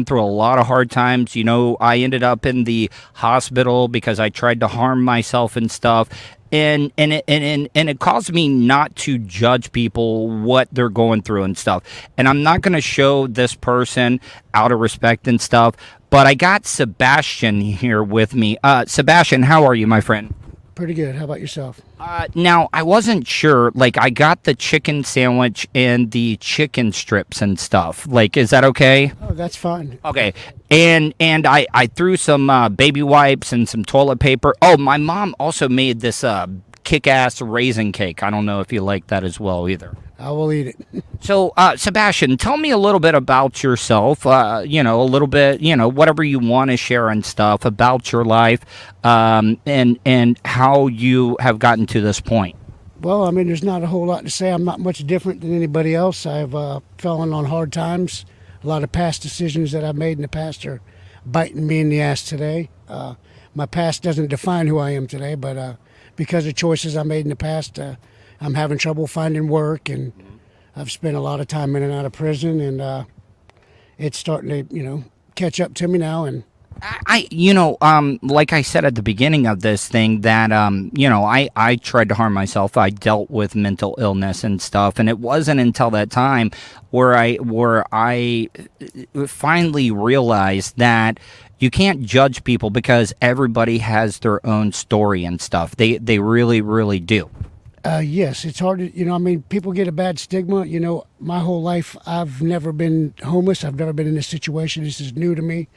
through a lot of hard times. I ended up in the hospital because I tried to harm myself and stuff. And it caused me not to judge people what they're going through and stuff. And I'm not going to show this person out of respect and stuff. But I got Sebastian here with me. Sebastian, how are you, my friend? Pretty good. How about yourself? Now, I wasn't sure. Like, I got the chicken sandwich and the chicken strips and stuff. Like, is that okay? Oh, that's fine. Okay. And I threw some baby wipes and some toilet paper. Oh, my mom also made this kick-ass raisin cake. I don't know if you like that as well either. I will eat it. So, Sebastian, tell me a little bit about yourself, a little bit, whatever you want to share and stuff about your life, and how you have gotten to this point. Well, I mean, there's not a whole lot to say. I'm not much different than anybody else. I've fallen on hard times. A lot of past decisions that I've made in the past are biting me in the ass today. My past doesn't define who I am today, but because of choices I made in the past, I'm having trouble finding work, and I've spent a lot of time in and out of prison, and it's starting to, catch up to me now. And like I said at the beginning of this thing, that I tried to harm myself. I dealt with mental illness and stuff, and it wasn't until that time where I finally realized that you can't judge people because everybody has their own story and stuff. They really, really do. Yes, it's hard to, people get a bad stigma. My whole life, I've never been homeless. I've never been in this situation. This is new to me.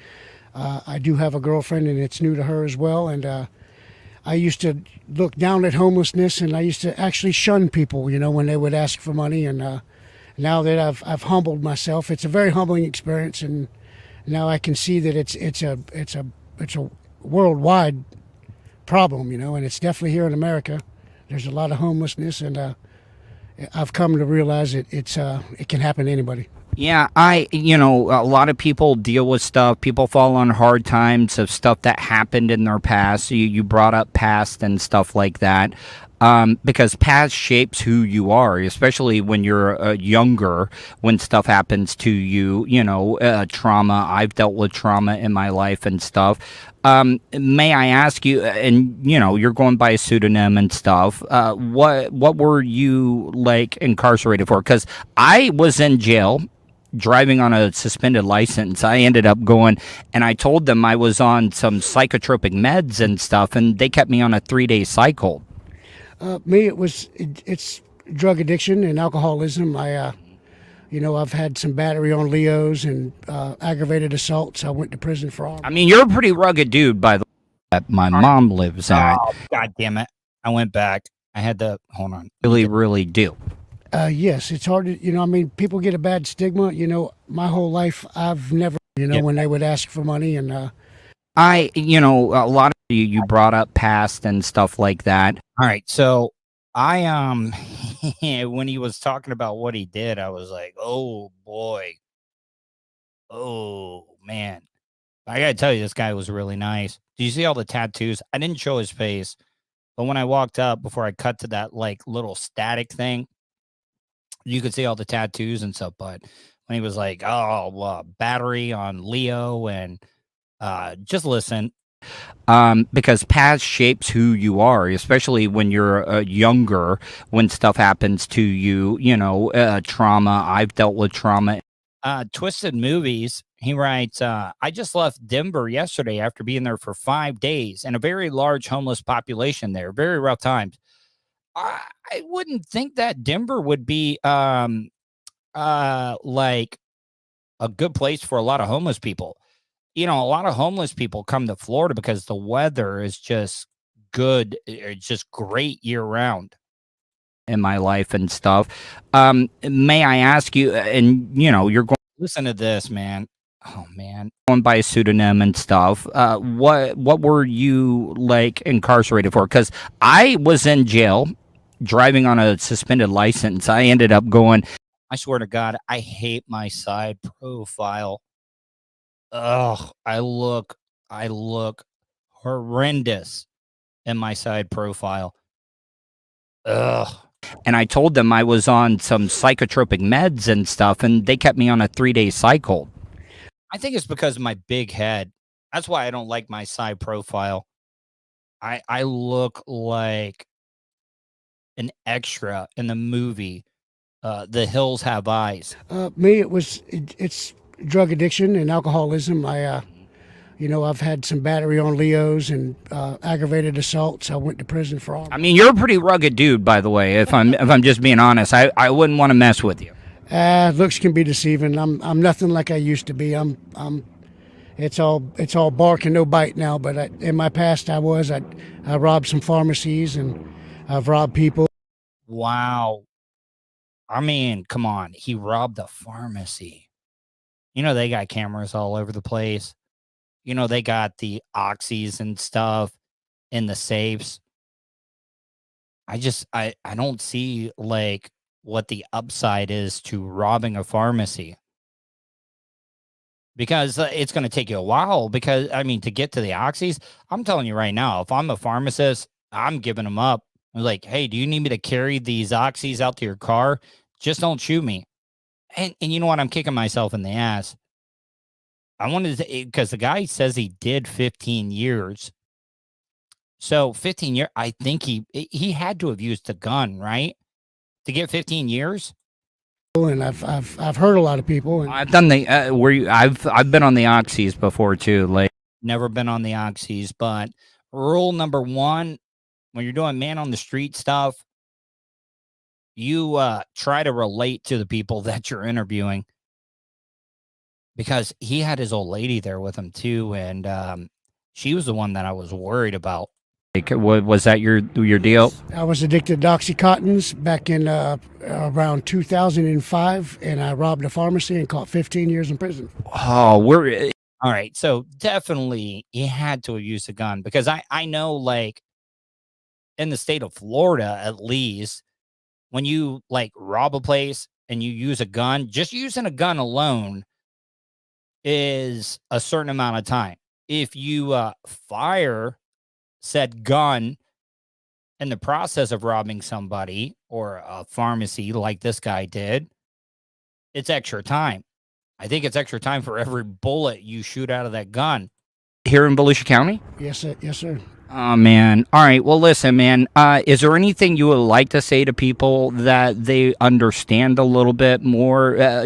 I do have a girlfriend, and it's new to her as well. And I used to look down at homelessness, and I used to actually shun people, when they would ask for money. And now that I've humbled myself, it's a very humbling experience. And now I can see that it's a worldwide problem, and it's definitely here in America. There's a lot of homelessness, and I've come to realize it can happen to anybody. Yeah, a lot of people deal with stuff. People fall on hard times of stuff that happened in their past. You brought up past and stuff like that. Because past shapes who you are, especially when you're younger, when stuff happens to you, trauma. I've dealt with trauma in my life and stuff. May I ask you, and you're going by a pseudonym and stuff, what were you like incarcerated for? Because I was in jail driving on a suspended license. I ended up going, and I told them I was on some psychotropic meds and stuff, and they kept me on a 3-day cycle. It's drug addiction and alcoholism. I've had some battery on Leos and aggravated assaults. I went to prison for all. I mean, you're a pretty rugged dude, by the way. That my mom lives at. Oh, God damn it! I went back. I had to hold on. Really do. Yes, it's hard to. People get a bad stigma. My whole life I've never when they would ask for money. And a lot of you brought up past and stuff like that. All right, so I when he was talking about what he did, I was like, oh boy, oh man, I gotta tell you, this guy was really nice. Do you see all the tattoos? I didn't show his face, but when I walked up before I cut to that like little static thing, you could see all the tattoos and stuff. But when he was like, oh, battery on Leo, and just listen, because past shapes who you are, especially when you're younger, when stuff happens to you, trauma. I've dealt with trauma. Twisted Movies, he writes, I just left Denver yesterday after being there for 5 days and a very large homeless population there. Very rough times. I wouldn't think that Denver would be like a good place for a lot of homeless people. A lot of homeless people come to Florida because the weather is just good. It's just great year round in my life and stuff. May I ask you, and you're going to listen to this, man. Oh man, going by a pseudonym and stuff. What were you like incarcerated for? Because I was in jail driving on a suspended license. I ended up going, I swear to God, I hate my side profile. Ugh, I look horrendous in my side profile. Ugh. And I told them I was on some psychotropic meds and stuff, and they kept me on a 3-day cycle. I think it's because of my big head. That's why I don't like my side profile. I look like an extra in the movie The Hills Have Eyes. Me, it's drug addiction and alcoholism. I've had some battery on Leos and aggravated assaults. I went to prison for all. I mean, you're a pretty rugged dude, by the way. If I'm just being honest, I wouldn't want to mess with you. Looks can be deceiving. I'm nothing like I used to be. It's all bark and no bite now. But in my past, I robbed some pharmacies and I've robbed people. Wow. I mean, come on. He robbed a pharmacy. They got cameras all over the place. They got the oxys and stuff in the safes. I don't see like what the upside is to robbing a pharmacy. Because it's going to take you a while. Because, to get to the oxys, I'm telling you right now, if I'm a pharmacist, I'm giving them up. I'm like, hey, do you need me to carry these oxys out to your car? Just don't shoot me. And you know what? I'm kicking myself in the ass. I wanted to, because the guy says he did 15 years. So 15 years, I think he had to have used a gun, right? To get 15 years. And I've heard a lot of people. And I've done I've been on the oxys before too. Like, never been on the oxys, but rule number 1, when you're doing man on the street stuff, you try to relate to the people that you're interviewing. Because he had his old lady there with him too, and she was the one that I was worried about. Like, was that your deal? I was addicted to Oxycontins back in around 2005, and I robbed a pharmacy and caught 15 years in prison. Oh, all right. So definitely he had to have used a gun, because I know, like, in the state of Florida, at least, when you like rob a place and you use a gun, just using a gun alone is a certain amount of time. If you fire said gun in the process of robbing somebody or a pharmacy like this guy did, it's extra time. I think it's extra time for every bullet you shoot out of that gun. Here in Volusia County? Yes, sir. Yes, sir. Oh, man. All right. Well, listen, man, is there anything you would like to say to people that they understand a little bit more,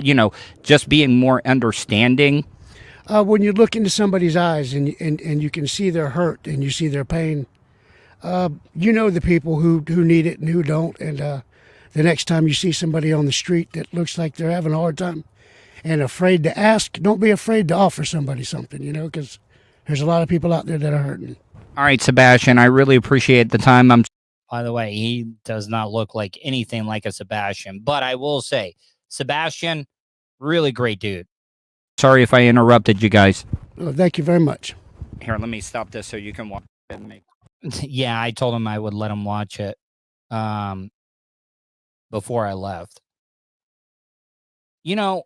just being more understanding? When you look into somebody's eyes and you can see their hurt and you see their pain, the people who need it and who don't. And the next time you see somebody on the street that looks like they're having a hard time and afraid to ask, don't be afraid to offer somebody something, because there's a lot of people out there that are hurting. All right, Sebastian, I really appreciate the time. By the way, he does not look like anything like a Sebastian, but I will say, Sebastian, really great dude. Sorry if I interrupted you guys. Oh, thank you very much. Here, let me stop this so you can watch it. Yeah, I told him I would let him watch it before I left. You know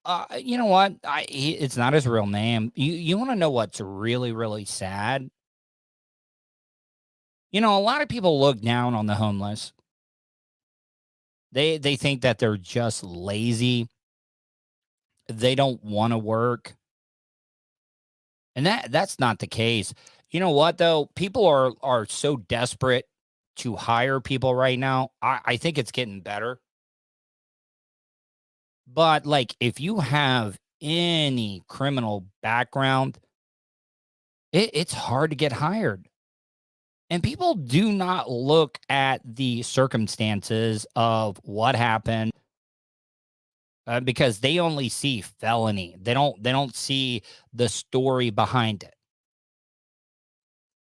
what? It's not his real name. You want to know what's really, really sad? A lot of people look down on the homeless. They think that they're just lazy. They don't want to work. And that's not the case. You know what, though? People are so desperate to hire people right now. I think it's getting better. But, like, if you have any criminal background, it's hard to get hired. And people do not look at the circumstances of what happened because they only see felony. They don't see the story behind it.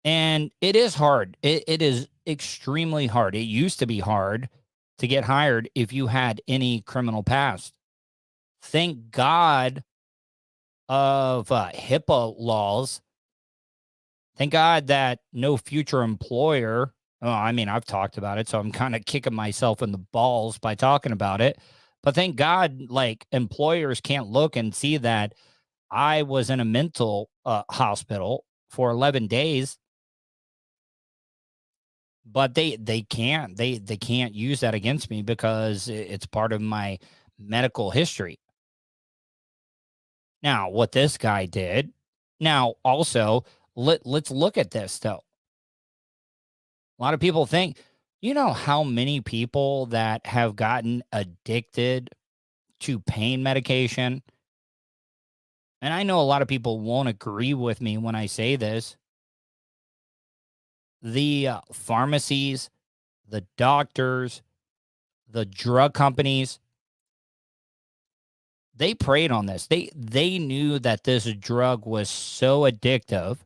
And it is hard. It is extremely hard. It used to be hard to get hired if you had any criminal past. Thank God of HIPAA laws. Thank God that no future employer, I've talked about it, so I'm kind of kicking myself in the balls by talking about it. But thank God, like, employers can't look and see that I was in a mental hospital for 11 days. But they can't. They can't use that against me because it's part of my medical history. Now, what this guy did. Now, also, let's look at this, though. A lot of people think, how many people that have gotten addicted to pain medication? And I know a lot of people won't agree with me when I say this. The pharmacies, the doctors, the drug companies, they preyed on this. They knew that this drug was so addictive,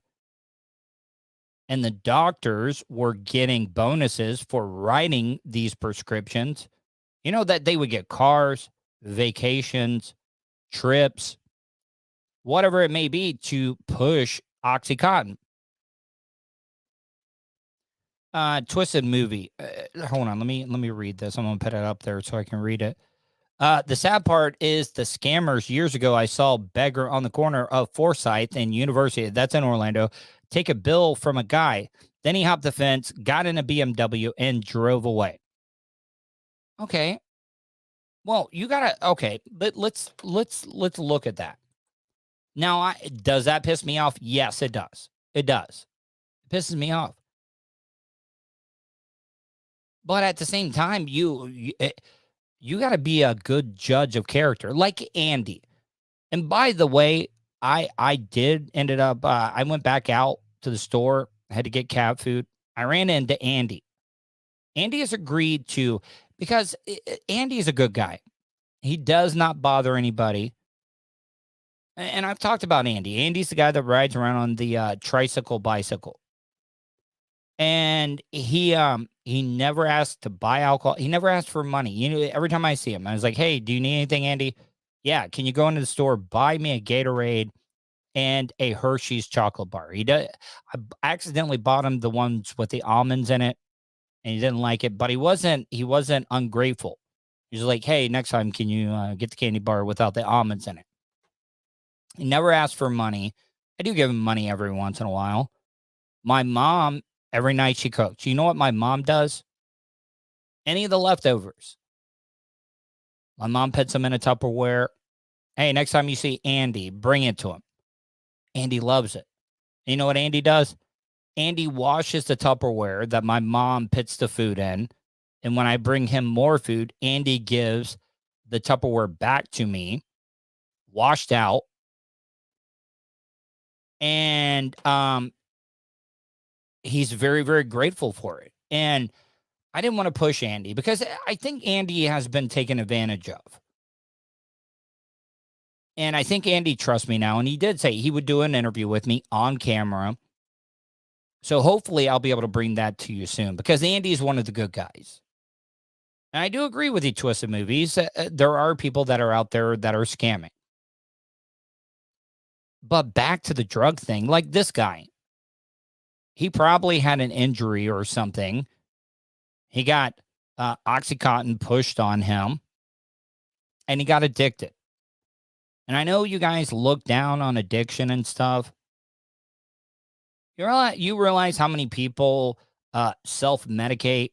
and the doctors were getting bonuses for writing these prescriptions. That they would get cars, vacations, trips, whatever it may be, to push OxyContin. Twisted movie. Hold on, let me read this. I'm gonna put it up there so I can read it. The sad part is the scammers. Years ago, I saw a beggar on the corner of Forsyth and University, that's in Orlando, take a bill from a guy. Then he hopped the fence, got in a BMW, and drove away. Okay. Well, you gotta. Okay, but let's look at that. Now, does that piss me off? Yes, it does. It does. It pisses me off. But at the same time, you got to be a good judge of character, like Andy. And by the way, I went back out to the store, had to get cat food. I ran into Andy. Andy has agreed to, because Andy is a good guy. He does not bother anybody. And I've talked about Andy. Andy's the guy that rides around on the tricycle bicycle. And he never asked to buy alcohol. He never asked for money. Every time I see him, I was like, "Hey, do you need anything, Andy? Yeah, can you go into the store, buy me a Gatorade and a Hershey's chocolate bar?" I accidentally bought him the ones with the almonds in it, and he didn't like it. But he wasn't ungrateful. He was like, "Hey, next time, can you get the candy bar without the almonds in it?" He never asked for money. I do give him money every once in a while. My mom. Every night she cooks. You know what my mom does? Any of the leftovers. My mom puts them in a Tupperware. Hey, next time you see Andy, bring it to him. Andy loves it. You know what Andy does? Andy washes the Tupperware that my mom puts the food in. And when I bring him more food, Andy gives the Tupperware back to me, washed out. And he's very, very grateful for it. And I didn't want to push Andy because I think Andy has been taken advantage of. And I think Andy trusts me now. And he did say he would do an interview with me on camera. So hopefully I'll be able to bring that to you soon because Andy is one of the good guys. And I do agree with you, Twisted Movies. There are people that are out there that are scamming. But back to the drug thing, like this guy, he probably had an injury or something. He got Oxycontin pushed on him, and he got addicted. And I know you guys look down on addiction and stuff. You realize how many people self-medicate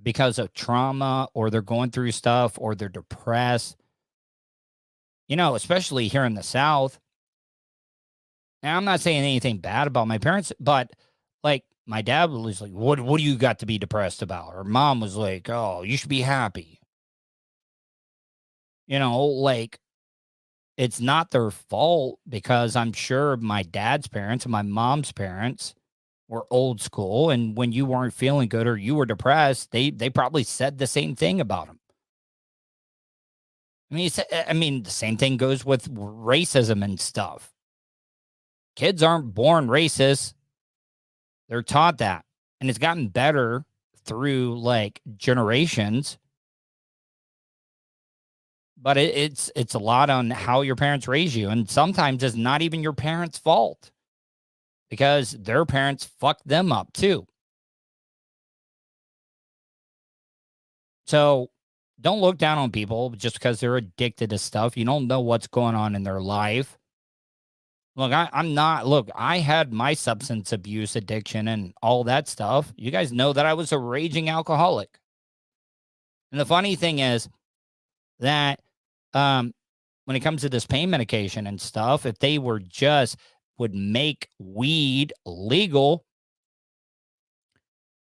because of trauma, or they're going through stuff, or they're depressed. You know, especially here in the South. And I'm not saying anything bad about my parents, but like my dad was like, what do you got to be depressed about? Or mom was like, oh, you should be happy. You know, like, it's not their fault, because I'm sure my dad's parents and my mom's parents were old school. And when you weren't feeling good or you were depressed, they probably said the same thing about them. I mean, the same thing goes with racism and stuff. Kids aren't born racist. They're taught that. And it's gotten better through like generations. But it's a lot on how your parents raise you. And sometimes it's not even your parents' fault, because their parents fucked them up too. So don't look down on people just because they're addicted to stuff. You don't know what's going on in their life. Look, I had my substance abuse addiction and all that stuff. You guys know that I was a raging alcoholic. And the funny thing is that when it comes to this pain medication and stuff, if they would make weed legal,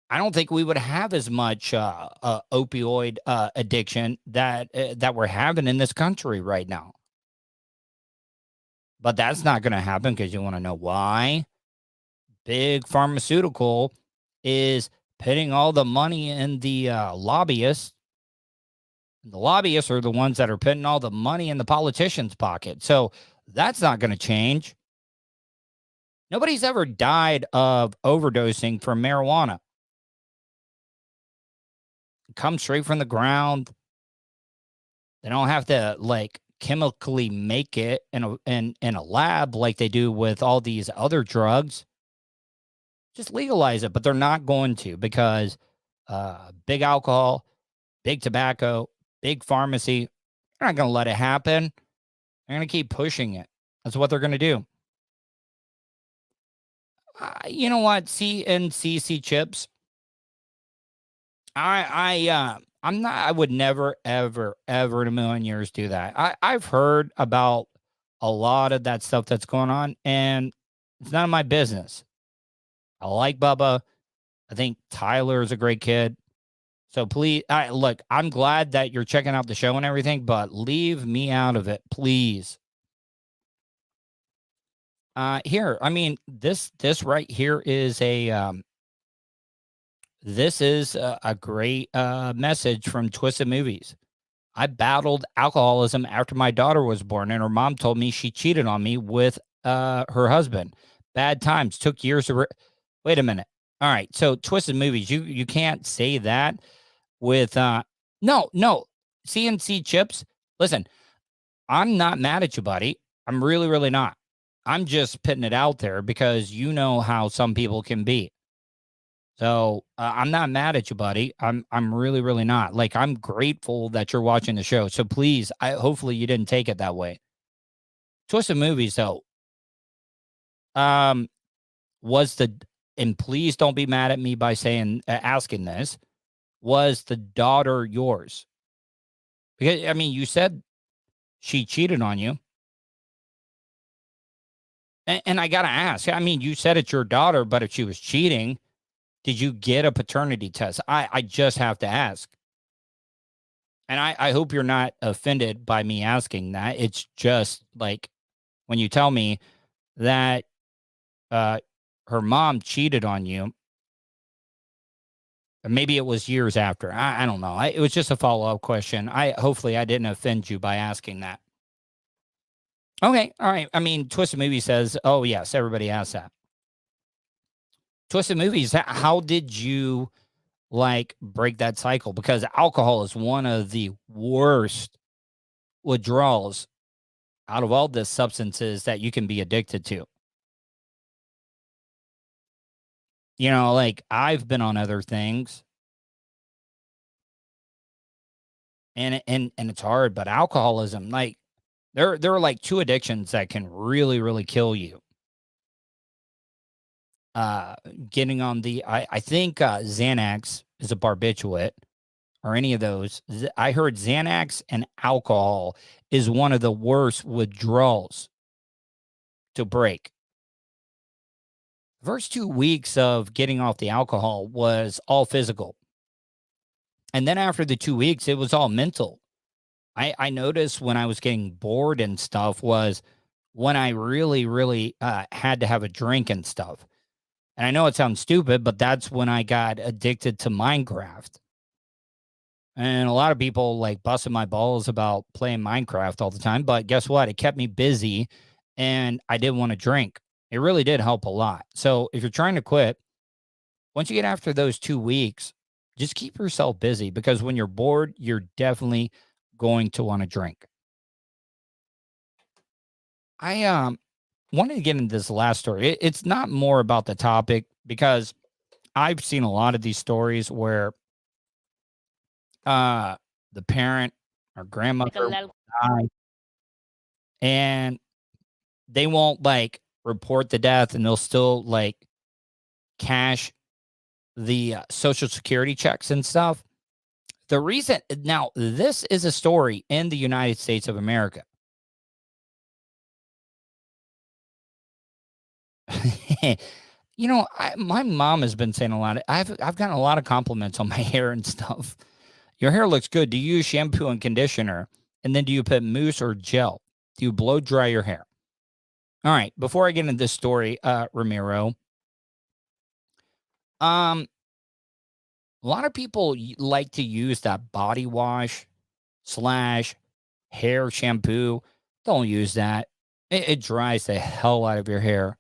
I don't think we would have as much opioid addiction that we're having in this country right now. But that's not going to happen, because you want to know why? Big pharmaceutical is putting all the money in the lobbyists. The lobbyists are the ones that are putting all the money in the politicians' pocket. So that's not going to change. Nobody's ever died of overdosing from marijuana. It comes straight from the ground. They don't have to like chemically make it in a lab like they do with all these other drugs. Just legalize it, but they're not going to, because big alcohol, big tobacco, big pharmacy, they're not going to let it happen. They're going to keep pushing it. That's what they're going to do. You know what? CNCC chips. I would never, ever, ever in a million years do that. I've heard about a lot of that stuff that's going on, and it's none of my business. I like Bubba. I think Tyler is a great kid. So please, look, I'm glad that you're checking out the show and everything, but leave me out of it, please. Here, I mean, this right here is a great message from Twisted Movies. I battled alcoholism after my daughter was born, and her mom told me she cheated on me with her husband. Bad times, took years to. Wait a minute. All right, so Twisted Movies, you can't say that with no CNC chips. Listen, I'm not mad at you, buddy. I'm really, really not. I'm just putting it out there because you know how some people can be. So I'm not mad at you, buddy. I'm really, really not. Like, I'm grateful that you're watching the show. So please, hopefully you didn't take it that way. Twisted Movies, though, and please don't be mad at me by asking this. Was the daughter yours? Because, I mean, you said she cheated on you. And I got to ask, I mean, you said it's your daughter, but if she was cheating, did you get a paternity test? I just have to ask. And I hope you're not offended by me asking that. It's just like when you tell me that her mom cheated on you, or maybe it was years after. I don't know. It was just a follow-up question. Hopefully I didn't offend you by asking that. Okay, all right. I mean, Twisted Movie says, oh, yes, everybody asks that. Twisted Movies, how did you, break that cycle? Because alcohol is one of the worst withdrawals out of all the substances that you can be addicted to. You know, like I've been on other things and it's hard, but alcoholism, like there are like two addictions that can really, really kill you. Getting on I think Xanax is a barbiturate or any of those. I heard Xanax and alcohol is one of the worst withdrawals to break. The first 2 weeks of getting off the alcohol was all physical. And then after the 2 weeks, it was all mental. I noticed when I was getting bored and stuff was when I really, really had to have a drink and stuff. And I know it sounds stupid, but that's when I got addicted to Minecraft. And a lot of people like busting my balls about playing Minecraft all the time. But guess what? It kept me busy and I didn't want to drink. It really did help a lot. So if you're trying to quit, once you get after those 2 weeks, just keep yourself busy because when you're bored, you're definitely going to want to drink. I wanted to get into this last story. It's not more about the topic because I've seen a lot of these stories where the parent or grandmother will die and they won't like report the death and they'll still like cash the social security checks and stuff. The reason now, this is a story in the United States of America. You know, my mom has been saying a lot. I've gotten a lot of compliments on my hair and stuff. Your hair looks good. Do you use shampoo and conditioner? And then do you put mousse or gel? Do you blow dry your hair? All right. Before I get into this story, Ramiro, a lot of people like to use that body wash / hair shampoo. Don't use that. It dries the hell out of your hair.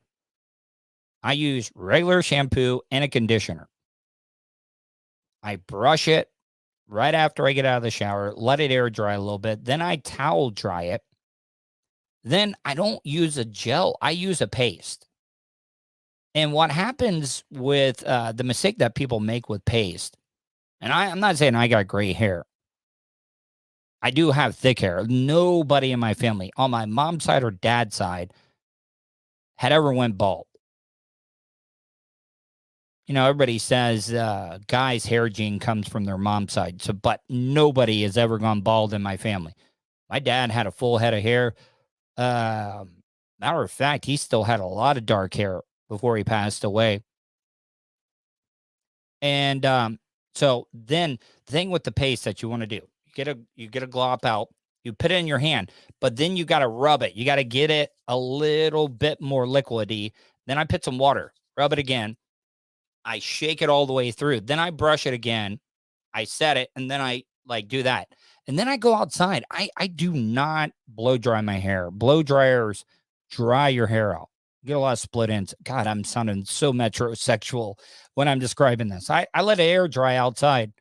I use regular shampoo and a conditioner. I brush it right after I get out of the shower, let it air dry a little bit. Then I towel dry it. Then I don't use a gel. I use a paste. And what happens with the mistake that people make with paste, and I'm not saying I got gray hair. I do have thick hair. Nobody in my family, on my mom's side or dad's side, had ever went bald. You know, everybody says guys' hair gene comes from their mom's side. So, but nobody has ever gone bald in my family. My dad had a full head of hair. Matter of fact, he still had a lot of dark hair before he passed away. And so then the thing with the paste that you want to do, you get a glop out, you put it in your hand, but then you got to rub it. You got to get it a little bit more liquidy. Then I put some water, rub it again. I shake it all the way through. Then I brush it again. I set it, and then I like do that. And then I go outside. I do not blow dry my hair. Blow dryers dry your hair out. You get a lot of split ends. God, I'm sounding so metrosexual when I'm describing this. I let air dry outside.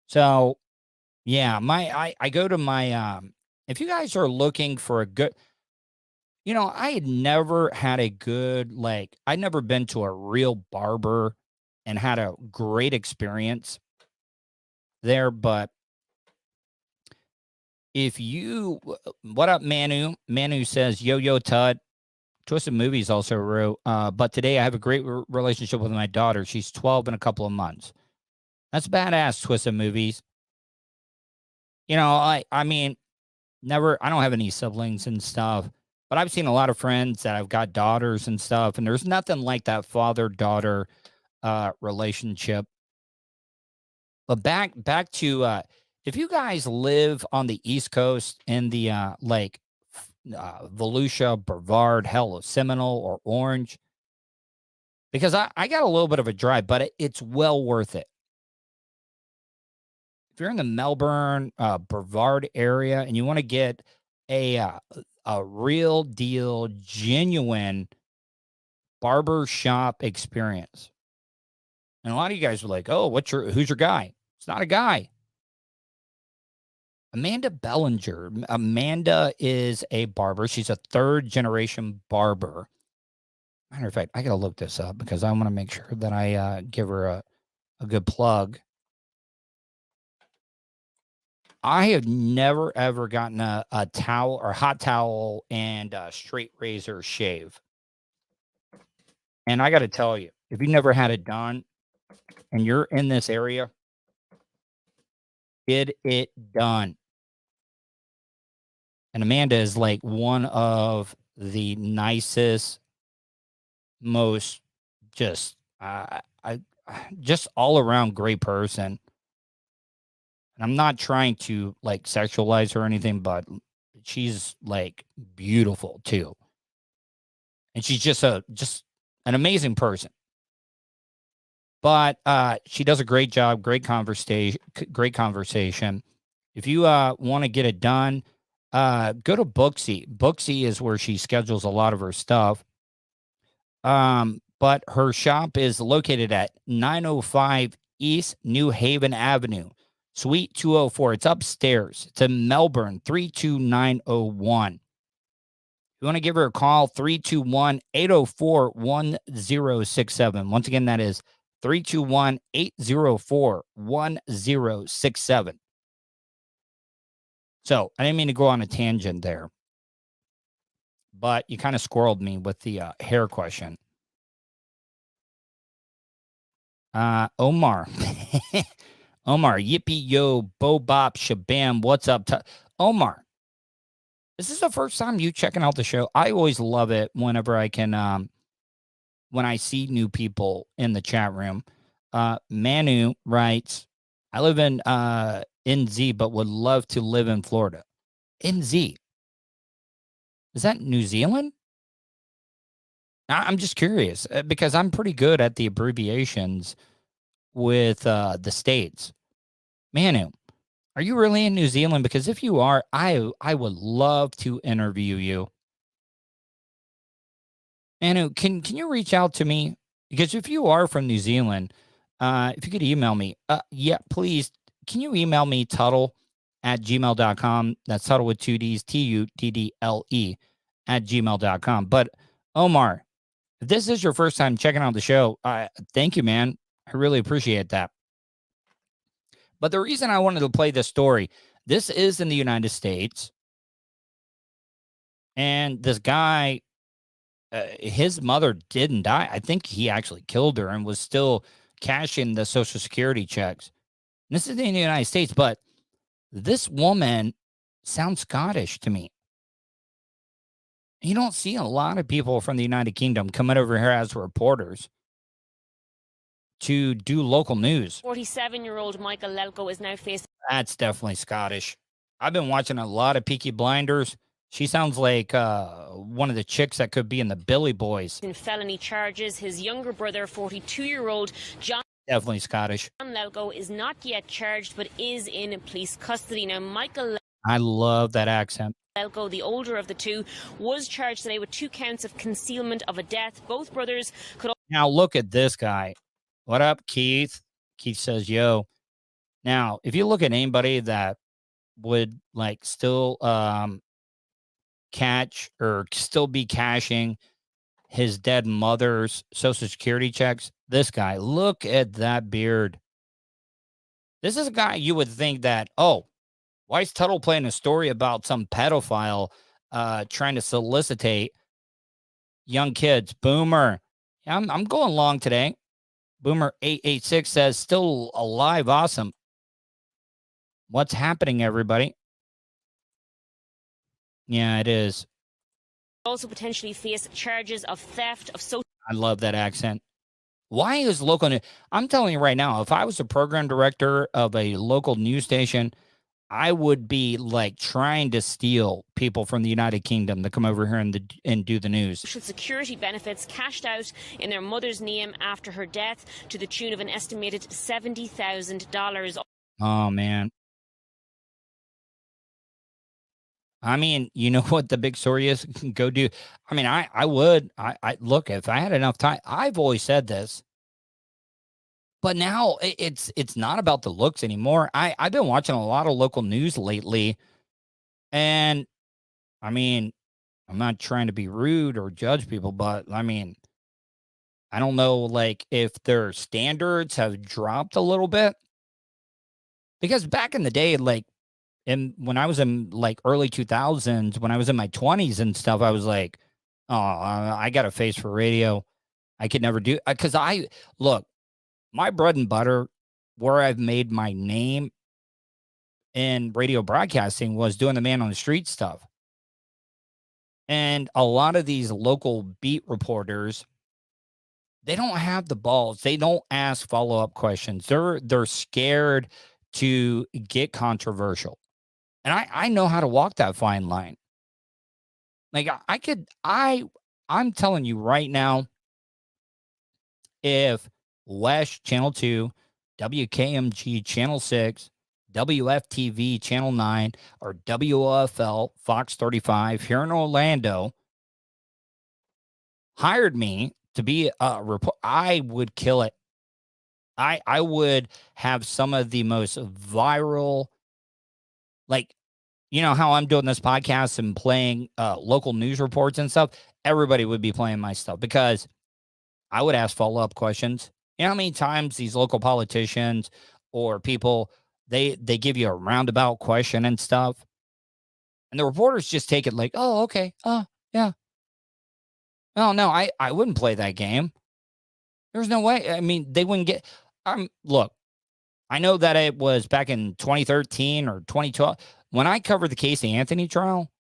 So, yeah, I go to my if you guys are looking for a good, you know, I had never had a good, like, I'd never been to a real barber and had a great experience there. But if you, what up, Manu? Manu says, yo, Tud. Twisted Movies also wrote, but today I have a great relationship with my daughter. She's 12 in a couple of months. That's badass, Twisted Movies. You know, I mean, I don't have any siblings and stuff. But I've seen a lot of friends that have got daughters and stuff, and there's nothing like that father-daughter relationship. But back to if you guys live on the East Coast in the Volusia, Brevard, hell, Seminole, or Orange, because I got a little bit of a drive, but it's well worth it. If you're in the Melbourne, Brevard area, and you want to get a real deal, genuine barber shop experience. And a lot of you guys were like, oh, who's your guy? It's not a guy. Amanda Bellinger. Amanda is a barber. She's a third-generation barber. Matter of fact, I got to look this up because I want to make sure that I give her a good plug. I have never, ever gotten a towel or hot towel and a straight razor shave. And I got to tell you, if you've never had it done and you're in this area, get it done. And Amanda is like one of the nicest, most just just all around great person. And I'm not trying to like sexualize her or anything, but she's like beautiful too. And she's just an amazing person. But she does a great job, great conversation. If you want to get it done, go to Booksy. Booksy is where she schedules a lot of her stuff. But her shop is located at 905 East New Haven Avenue, Suite 204. It's upstairs. It's in Melbourne, 32901. You want to give her a call, 321-804-1067. Once again, that is 321-804-1067. So I didn't mean to go on a tangent there, but you kind of squirreled me with the hair question. Omar. Omar, yippee yo, bo bop, shabam, what's up? Omar, this is the first time you checking out the show. I always love it whenever I can, when I see new people in the chat room. Manu writes, I live in NZ, but would love to live in Florida. NZ. Is that New Zealand? I'm just curious because I'm pretty good at the abbreviations with the states. Manu, are you really in New Zealand? Because if you are, I would love to interview you. Manu, can you reach out to me? Because if you are from New Zealand, if you could email me, yeah, please. Can you email me Tuddle at gmail.com? That's Tuddle with 2 Ds, TUDDLE at gmail.com. But Omar, if this is your first time checking out the show, thank you, man. I really appreciate that. But the reason I wanted to play this story, this is in the United States. And this guy, his mother didn't die. I think he actually killed her and was still cashing the Social Security checks. And this is in the United States, but this woman sounds Scottish to me. You don't see a lot of people from the United Kingdom coming over here as reporters to do local news. 47-year-old Michael Lelko is now facing... That's definitely Scottish. I've been watching a lot of Peaky Blinders. She sounds like one of the chicks that could be in the Billy Boys. In felony charges, his younger brother, 42-year-old John... Definitely Scottish. Lelko is not yet charged, but is in police custody. Now, Michael... I love that accent. Lelko, the older of the two, was charged today with 2 counts of concealment of a death. Both brothers could... Now, look at this guy. What up, Keith? Keith says, yo. Now, if you look at anybody that would like still catch or still be cashing his dead mother's Social Security checks, this guy, look at that beard. This is a guy you would think that, oh, why is Tuddle playing a story about some pedophile trying to solicitate young kids? Boomer. I'm going long today. Boomer 886 says, still alive. Awesome. What's happening, everybody? Yeah, it is. Also potentially face charges of theft of social... I love that accent. Why is local news? I'm telling you right now, if I was a program director of a local news station, I would be like trying to steal people from the United Kingdom to come over here and do the news. Social security benefits cashed out in their mother's name after her death to the tune of an estimated $70,000. Oh, man. I mean, you know what the big story is? Go do. I mean, I would. I look, if I had enough time, I've always said this. But now it's not about the looks anymore. I've been watching a lot of local news lately, and I mean, I'm not trying to be rude or judge people, but I mean, I don't know, like, if their standards have dropped a little bit. Because back in the day, like, when I was in, like, early 2000s, when I was in my 20s and stuff, I was like, "Oh, I got a face for radio. I could never do," because look, my bread and butter, where I've made my name in radio broadcasting, was doing the man on the street stuff. And a lot of these local beat reporters, they don't have the balls. They don't ask follow-up questions. They're scared to get controversial. And I know how to walk that fine line. Like, I'm telling you right now, if WESH Channel 2, WKMG Channel 6, WFTV Channel 9, or WOFL Fox 35 here in Orlando hired me to be a report, I would kill it. I would have some of the most viral, like, you know how I'm doing this podcast and playing local news reports and stuff? Everybody would be playing my stuff because I would ask follow-up questions. You know how many times these local politicians or people, they give you a roundabout question and stuff? And the reporters just take it like, oh, okay. Oh, yeah. Oh, no, I wouldn't play that game. There's no way. I mean, they wouldn't get, look, I know that it was back in 2013 or 2012 when I covered the Casey Anthony trial.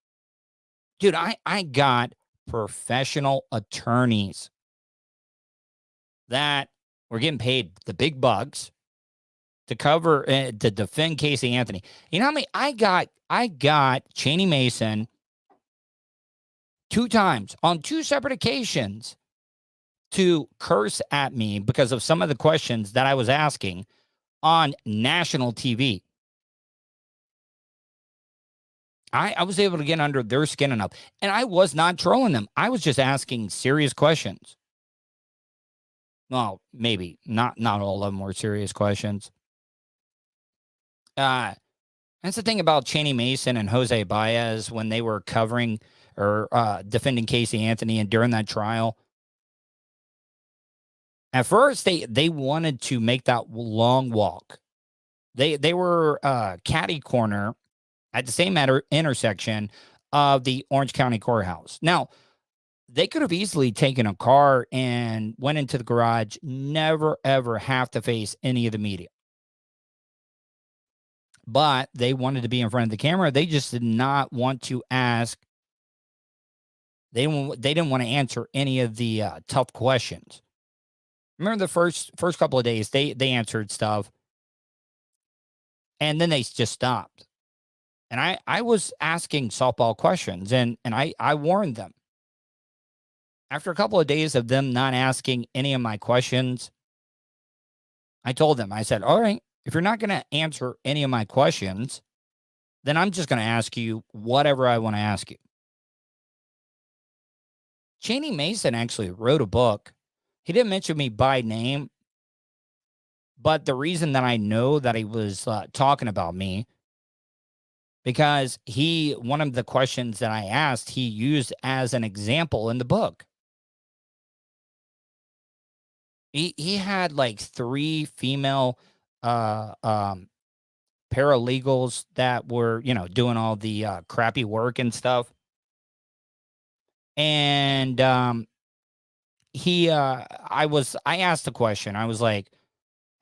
Dude, I got professional attorneys that were getting paid the big bucks to cover, to defend Casey Anthony. You know how many I got Cheney Mason 2 times on 2 separate occasions to curse at me because of some of the questions that I was asking on national TV. I was able to get under their skin enough, and I was not trolling them. I was just asking serious questions. Well, maybe not all of them were serious questions. That's the thing about Cheney Mason and Jose Baez when they were covering or defending Casey Anthony and during that trial. At first, they wanted to make that long walk. They were catty corner at the same intersection of the Orange County Courthouse. Now, they could have easily taken a car and went into the garage, never, ever have to face any of the media. But they wanted to be in front of the camera. They just did not want to ask. They didn't want to answer any of the tough questions. Remember the first couple of days, they answered stuff. And then they just stopped. And I was asking softball questions, and I warned them. After a couple of days of them not asking any of my questions, I told them, I said, all right, if you're not going to answer any of my questions, then I'm just going to ask you whatever I want to ask you. Cheney Mason actually wrote a book. He didn't mention me by name, but the reason that I know that he was talking about me, because one of the questions that I asked, he used as an example in the book. He had like 3 female paralegals that were, doing all the crappy work and stuff. And I asked the question. I was like,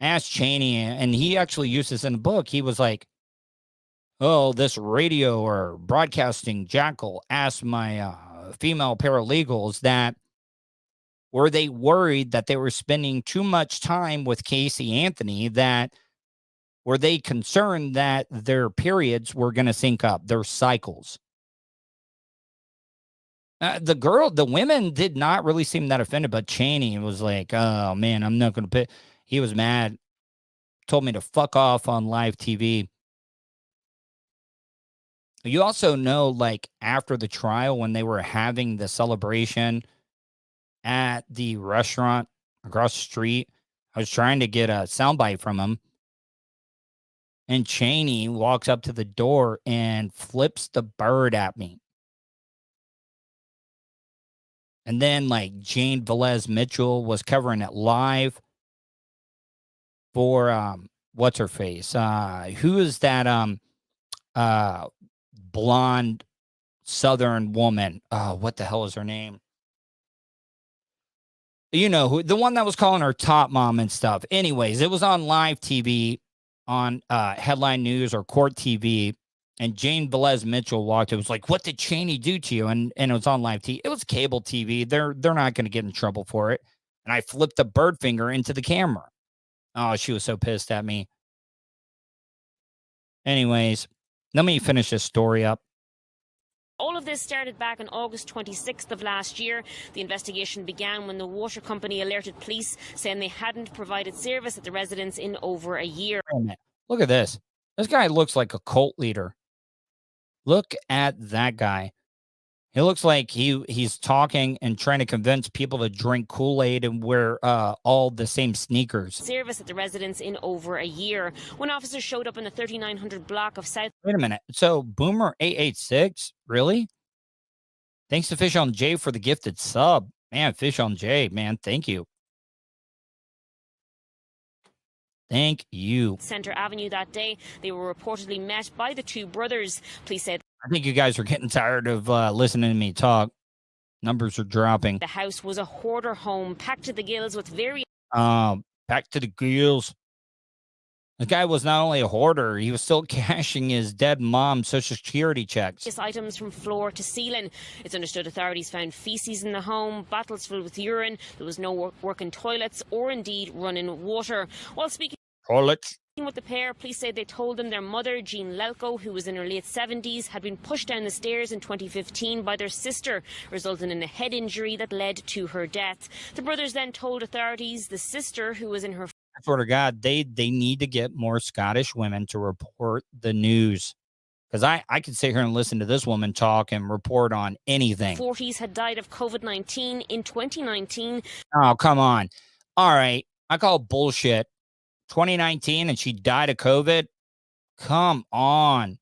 I asked Cheney, and he actually used this in the book. He was like, oh, this radio or broadcasting jackal asked my female paralegals that, were they worried that they were spending too much time with Casey Anthony, that were they concerned that their periods were going to sync up, their cycles? The women did not really seem that offended, but Cheney was like, oh, man, I'm not going to pay. He was mad, told me to fuck off on live TV. You also know, like, after the trial, when they were having the celebration at the restaurant across the street, I was trying to get a soundbite from him. And Cheney walks up to the door and flips the bird at me. And then, like, Jane Velez Mitchell was covering it live for what's her face? Who is that blonde Southern woman? What the hell is her name? You know who, the one that was calling her top mom and stuff. Anyways, it was on live TV on Headline News or Court TV. And Jane Velez Mitchell walked. It was like, what did Cheney do to you? And it was on live TV. It was cable TV. They're not going to get in trouble for it. And I flipped the bird finger into the camera. Oh, she was so pissed at me. Anyways, let me finish this story up. All of this started back on August 26th of last year. The investigation began when the water company alerted police, saying they hadn't provided service at the residence in over a year. Wait a minute. Look at this. This guy looks like a cult leader. Look at that guy. He looks like he's talking and trying to convince people to drink Kool-Aid and wear all the same sneakers. Service at the residence in over a year. When officers showed up in the 3900 block of South... Wait a minute. So Boomer 886, really? Thanks to Fish on J for the gifted sub. Man, Fish on J, man, thank you. Thank you. Center Avenue that day, they were reportedly met by the two brothers. Police said I think you guys are getting tired of listening to me talk. Numbers are dropping. the house was a hoarder home, packed to the gills with various... Back to the gills. The guy was not only a hoarder, he was still cashing his dead mom's Social Security checks. items from floor to ceiling. It's understood authorities found feces in the home, bottles filled with urine. There was no working toilets or indeed running water. While speaking Toilets. with the pair, police say they told them their mother, Jean Lelko, who was in her late 70s, had been pushed down the stairs in 2015 by their sister, resulting in a head injury that led to her death. The brothers then told authorities the sister, who was in her... I swear to God, they need to get more Scottish women to report the news. Because I could sit here and listen to this woman talk and report on anything. 40s had died of COVID-19 in 2019. Oh, come on. All right. I call bullshit. 2019 and she died of COVID? Come on.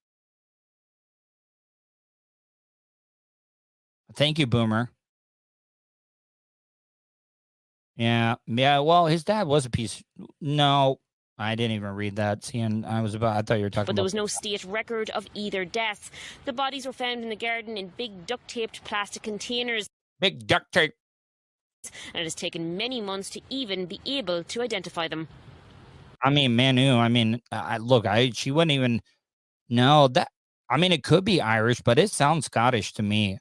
Thank you, Boomer. Yeah. Well, his dad was a piece. No, I didn't even read that. Seeing I thought you were talking But there about. was no state record of either death. The bodies were found in the garden in big duct-taped plastic containers. Big duct tape. And it has taken many months to even be able to identify them. I mean, Manu, she wouldn't even know that. I mean, it could be Irish, but it sounds Scottish to me.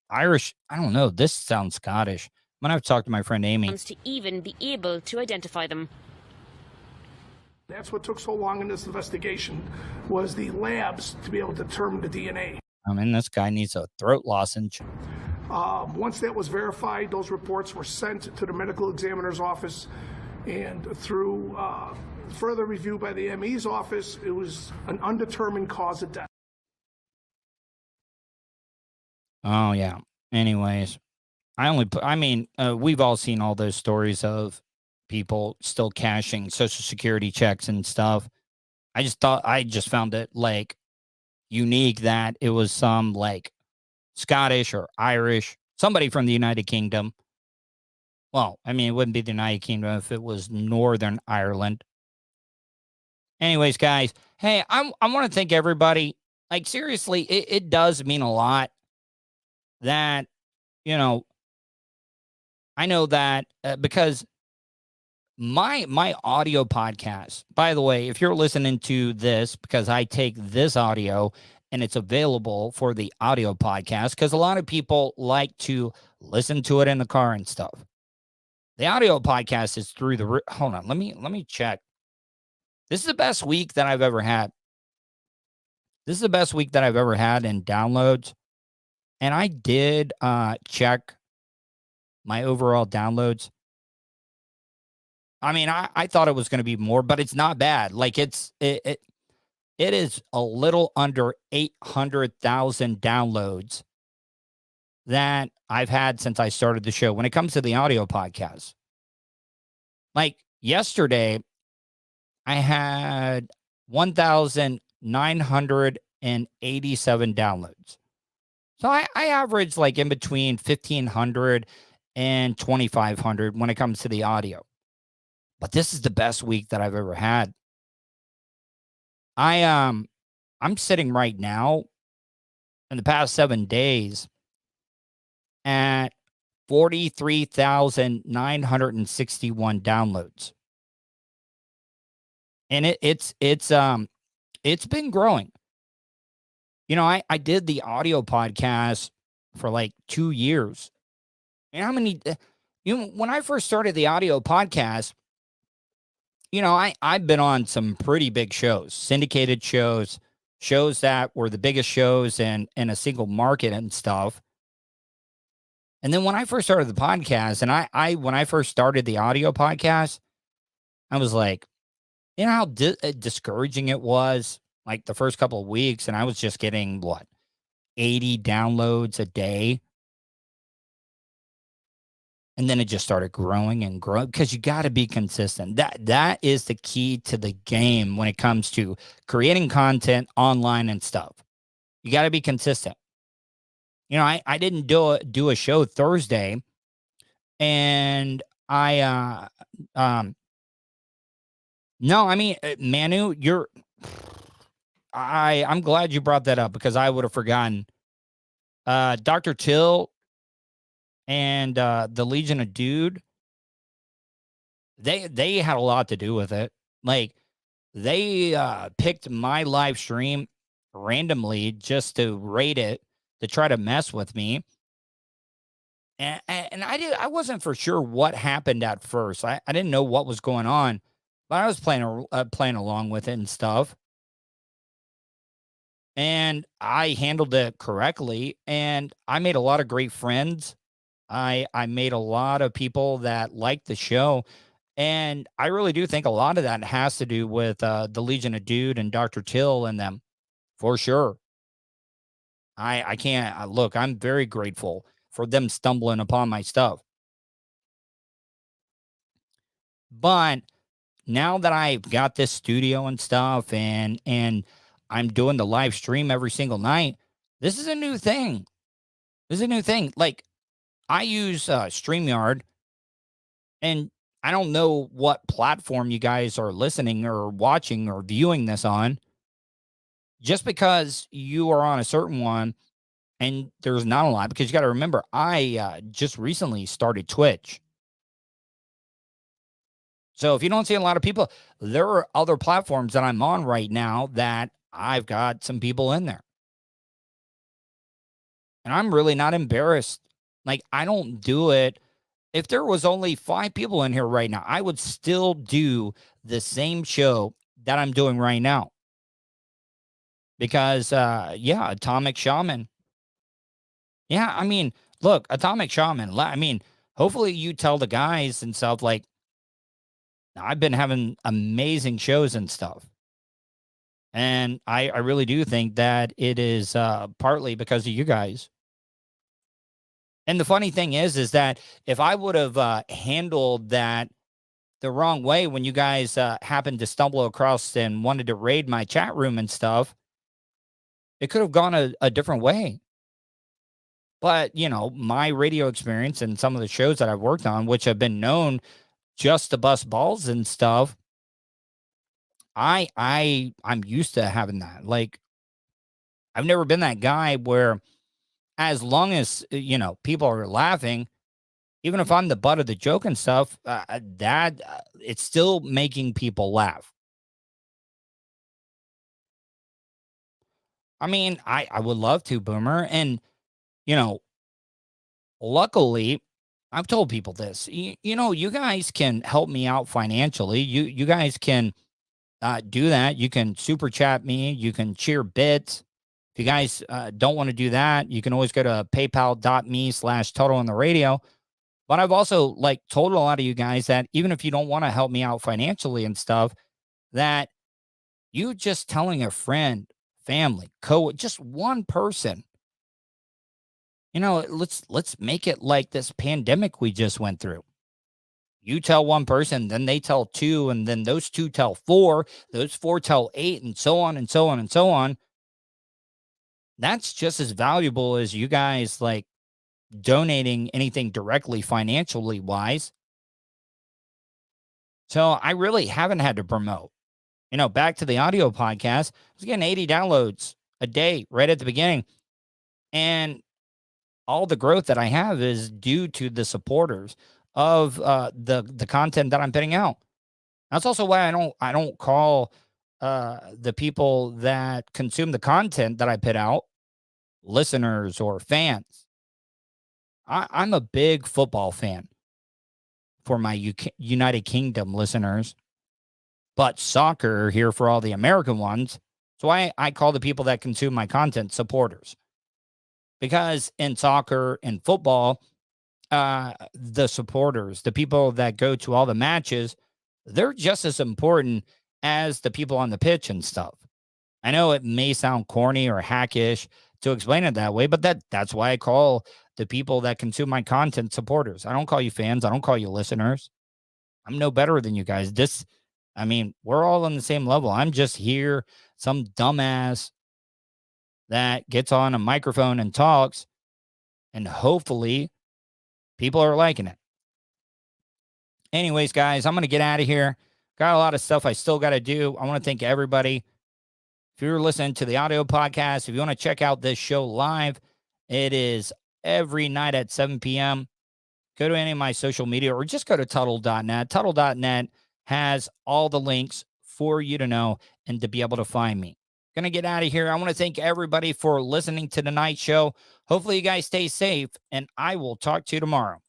Irish, I don't know. This sounds Scottish. I'm going to have to talk to my friend Amy. To even be able to identify them. That's what took so long in this investigation, was the labs to be able to determine the DNA. I mean, this guy needs a throat lozenge. Once that was verified, those reports were sent to the medical examiner's office, and through further review by the ME's office, it was an undetermined cause of death. Oh, yeah. Anyways, we've all seen all those stories of people still cashing Social Security checks and stuff. I just found it like unique that it was some like Scottish or Irish, somebody from the United Kingdom. Well, I mean, it wouldn't be the United Kingdom if it was Northern Ireland. Anyways, guys, hey, I want to thank everybody. Like, seriously, it does mean a lot that, I know that because my audio podcast, by the way, if you're listening to this, because I take this audio and it's available for the audio podcast, because a lot of people like to listen to it in the car and stuff. The audio podcast is through the... Hold on, let me check. This is the best week that I've ever had. This is the best week that I've ever had in downloads. And I did check my overall downloads. I mean, I thought it was going to be more, but it's not bad. Like it is a little under 800,000 downloads that I've had since I started the show when it comes to the audio podcast. Like, yesterday I had 1,987 downloads. So I average like in between 1,500 and 2,500 when it comes to the audio. But this is the best week that I've ever had. I'm sitting right now in the past 7 days at 43,961 downloads. And it's been growing. You know, I did the audio podcast for like 2 years. And how many, when I first started the audio podcast, I've been on some pretty big shows, syndicated shows that were the biggest shows in a single market and stuff. And then when I first started the podcast, and when I first started the audio podcast, I was like, you know how discouraging it was, like the first couple of weeks, and I was just getting 80 downloads a day. And then it just started growing and growing because you got to be consistent. That is the key to the game when it comes to creating content online and stuff. You got to be consistent. I didn't do a show Thursday, and Manu, I'm glad you brought that up because I would have forgotten. Dr. Till and the Legion of Dude, they had a lot to do with it. Like, they picked my live stream randomly just to rate it, to try to mess with me. And I wasn't for sure what happened at first. I didn't know what was going on, but I was playing along with it and stuff. And I handled it correctly, and I made a lot of great friends. I made a lot of people that liked the show, and I really do think a lot of that has to do with the Legion of Dude and Dr. Till and them, for sure. I can't look. I'm very grateful for them stumbling upon my stuff. But now that I've got this studio and stuff, and I'm doing the live stream every single night, this is a new thing. Like, I use StreamYard, and I don't know what platform you guys are listening or watching or viewing this on. Just because you are on a certain one, and there's not a lot, because you got to remember, I just recently started Twitch. So if you don't see a lot of people, there are other platforms that I'm on right now that I've got some people in there. And I'm really not embarrassed. Like, I don't do it. If there was only 5 people in here right now, I would still do the same show that I'm doing right now. Because, Atomic Shaman. Yeah, look, Atomic Shaman. Hopefully you tell the guys and stuff, like, I've been having amazing shows and stuff. And I really do think that it is partly because of you guys. And the funny thing is that if I would have handled that the wrong way when you guys happened to stumble across and wanted to raid my chat room and stuff, it could have gone a different way. But, my radio experience and some of the shows that I've worked on, which have been known just to bust balls and stuff, I'm used to having that. Like, I've never been that guy where, as long as, people are laughing, even if I'm the butt of the joke and stuff, it's still making people laugh. I would love to, Boomer. And, luckily, I've told people this, you guys can help me out financially. You guys can do that. You can super chat me. You can cheer bits. If you guys don't want to do that, you can always go to paypal.me/Tuddle on the radio. But I've also told a lot of you guys that even if you don't want to help me out financially and stuff, that you just telling a friend, family, just one person, let's make it like this pandemic we just went through. You tell one person, then they tell two, and then those two tell four, those four tell eight, and so on and so on and so on. That's just as valuable as you guys like donating anything directly financially wise. So I really haven't had to promote. Back to the audio podcast, I was getting 80 downloads a day right at the beginning. And all the growth that I have is due to the supporters of the content that I'm putting out. That's also why I don't call the people that consume the content that I put out listeners or fans. I'm a big football fan for my United Kingdom listeners, but soccer here for all the American ones. So I call the people that consume my content supporters. Because in soccer and football, the supporters, the people that go to all the matches, they're just as important as the people on the pitch and stuff. I know it may sound corny or hackish to explain it that way, but that's why I call the people that consume my content supporters. I don't call you fans. I don't call you listeners. I'm no better than you guys. We're all on the same level. I'm just here, some dumbass that gets on a microphone and talks, and hopefully people are liking it. Anyways, guys, I'm going to get out of here. Got a lot of stuff I still got to do. I want to thank everybody. If you're listening to the audio podcast, if you want to check out this show live, it is every night at 7 p.m. Go to any of my social media or just go to Tuddle.net. Tuddle.net has all the links for you to know and to be able to find me. Going to get out of here. I want to thank everybody for listening to tonight's show. Hopefully you guys stay safe, and I will talk to you tomorrow.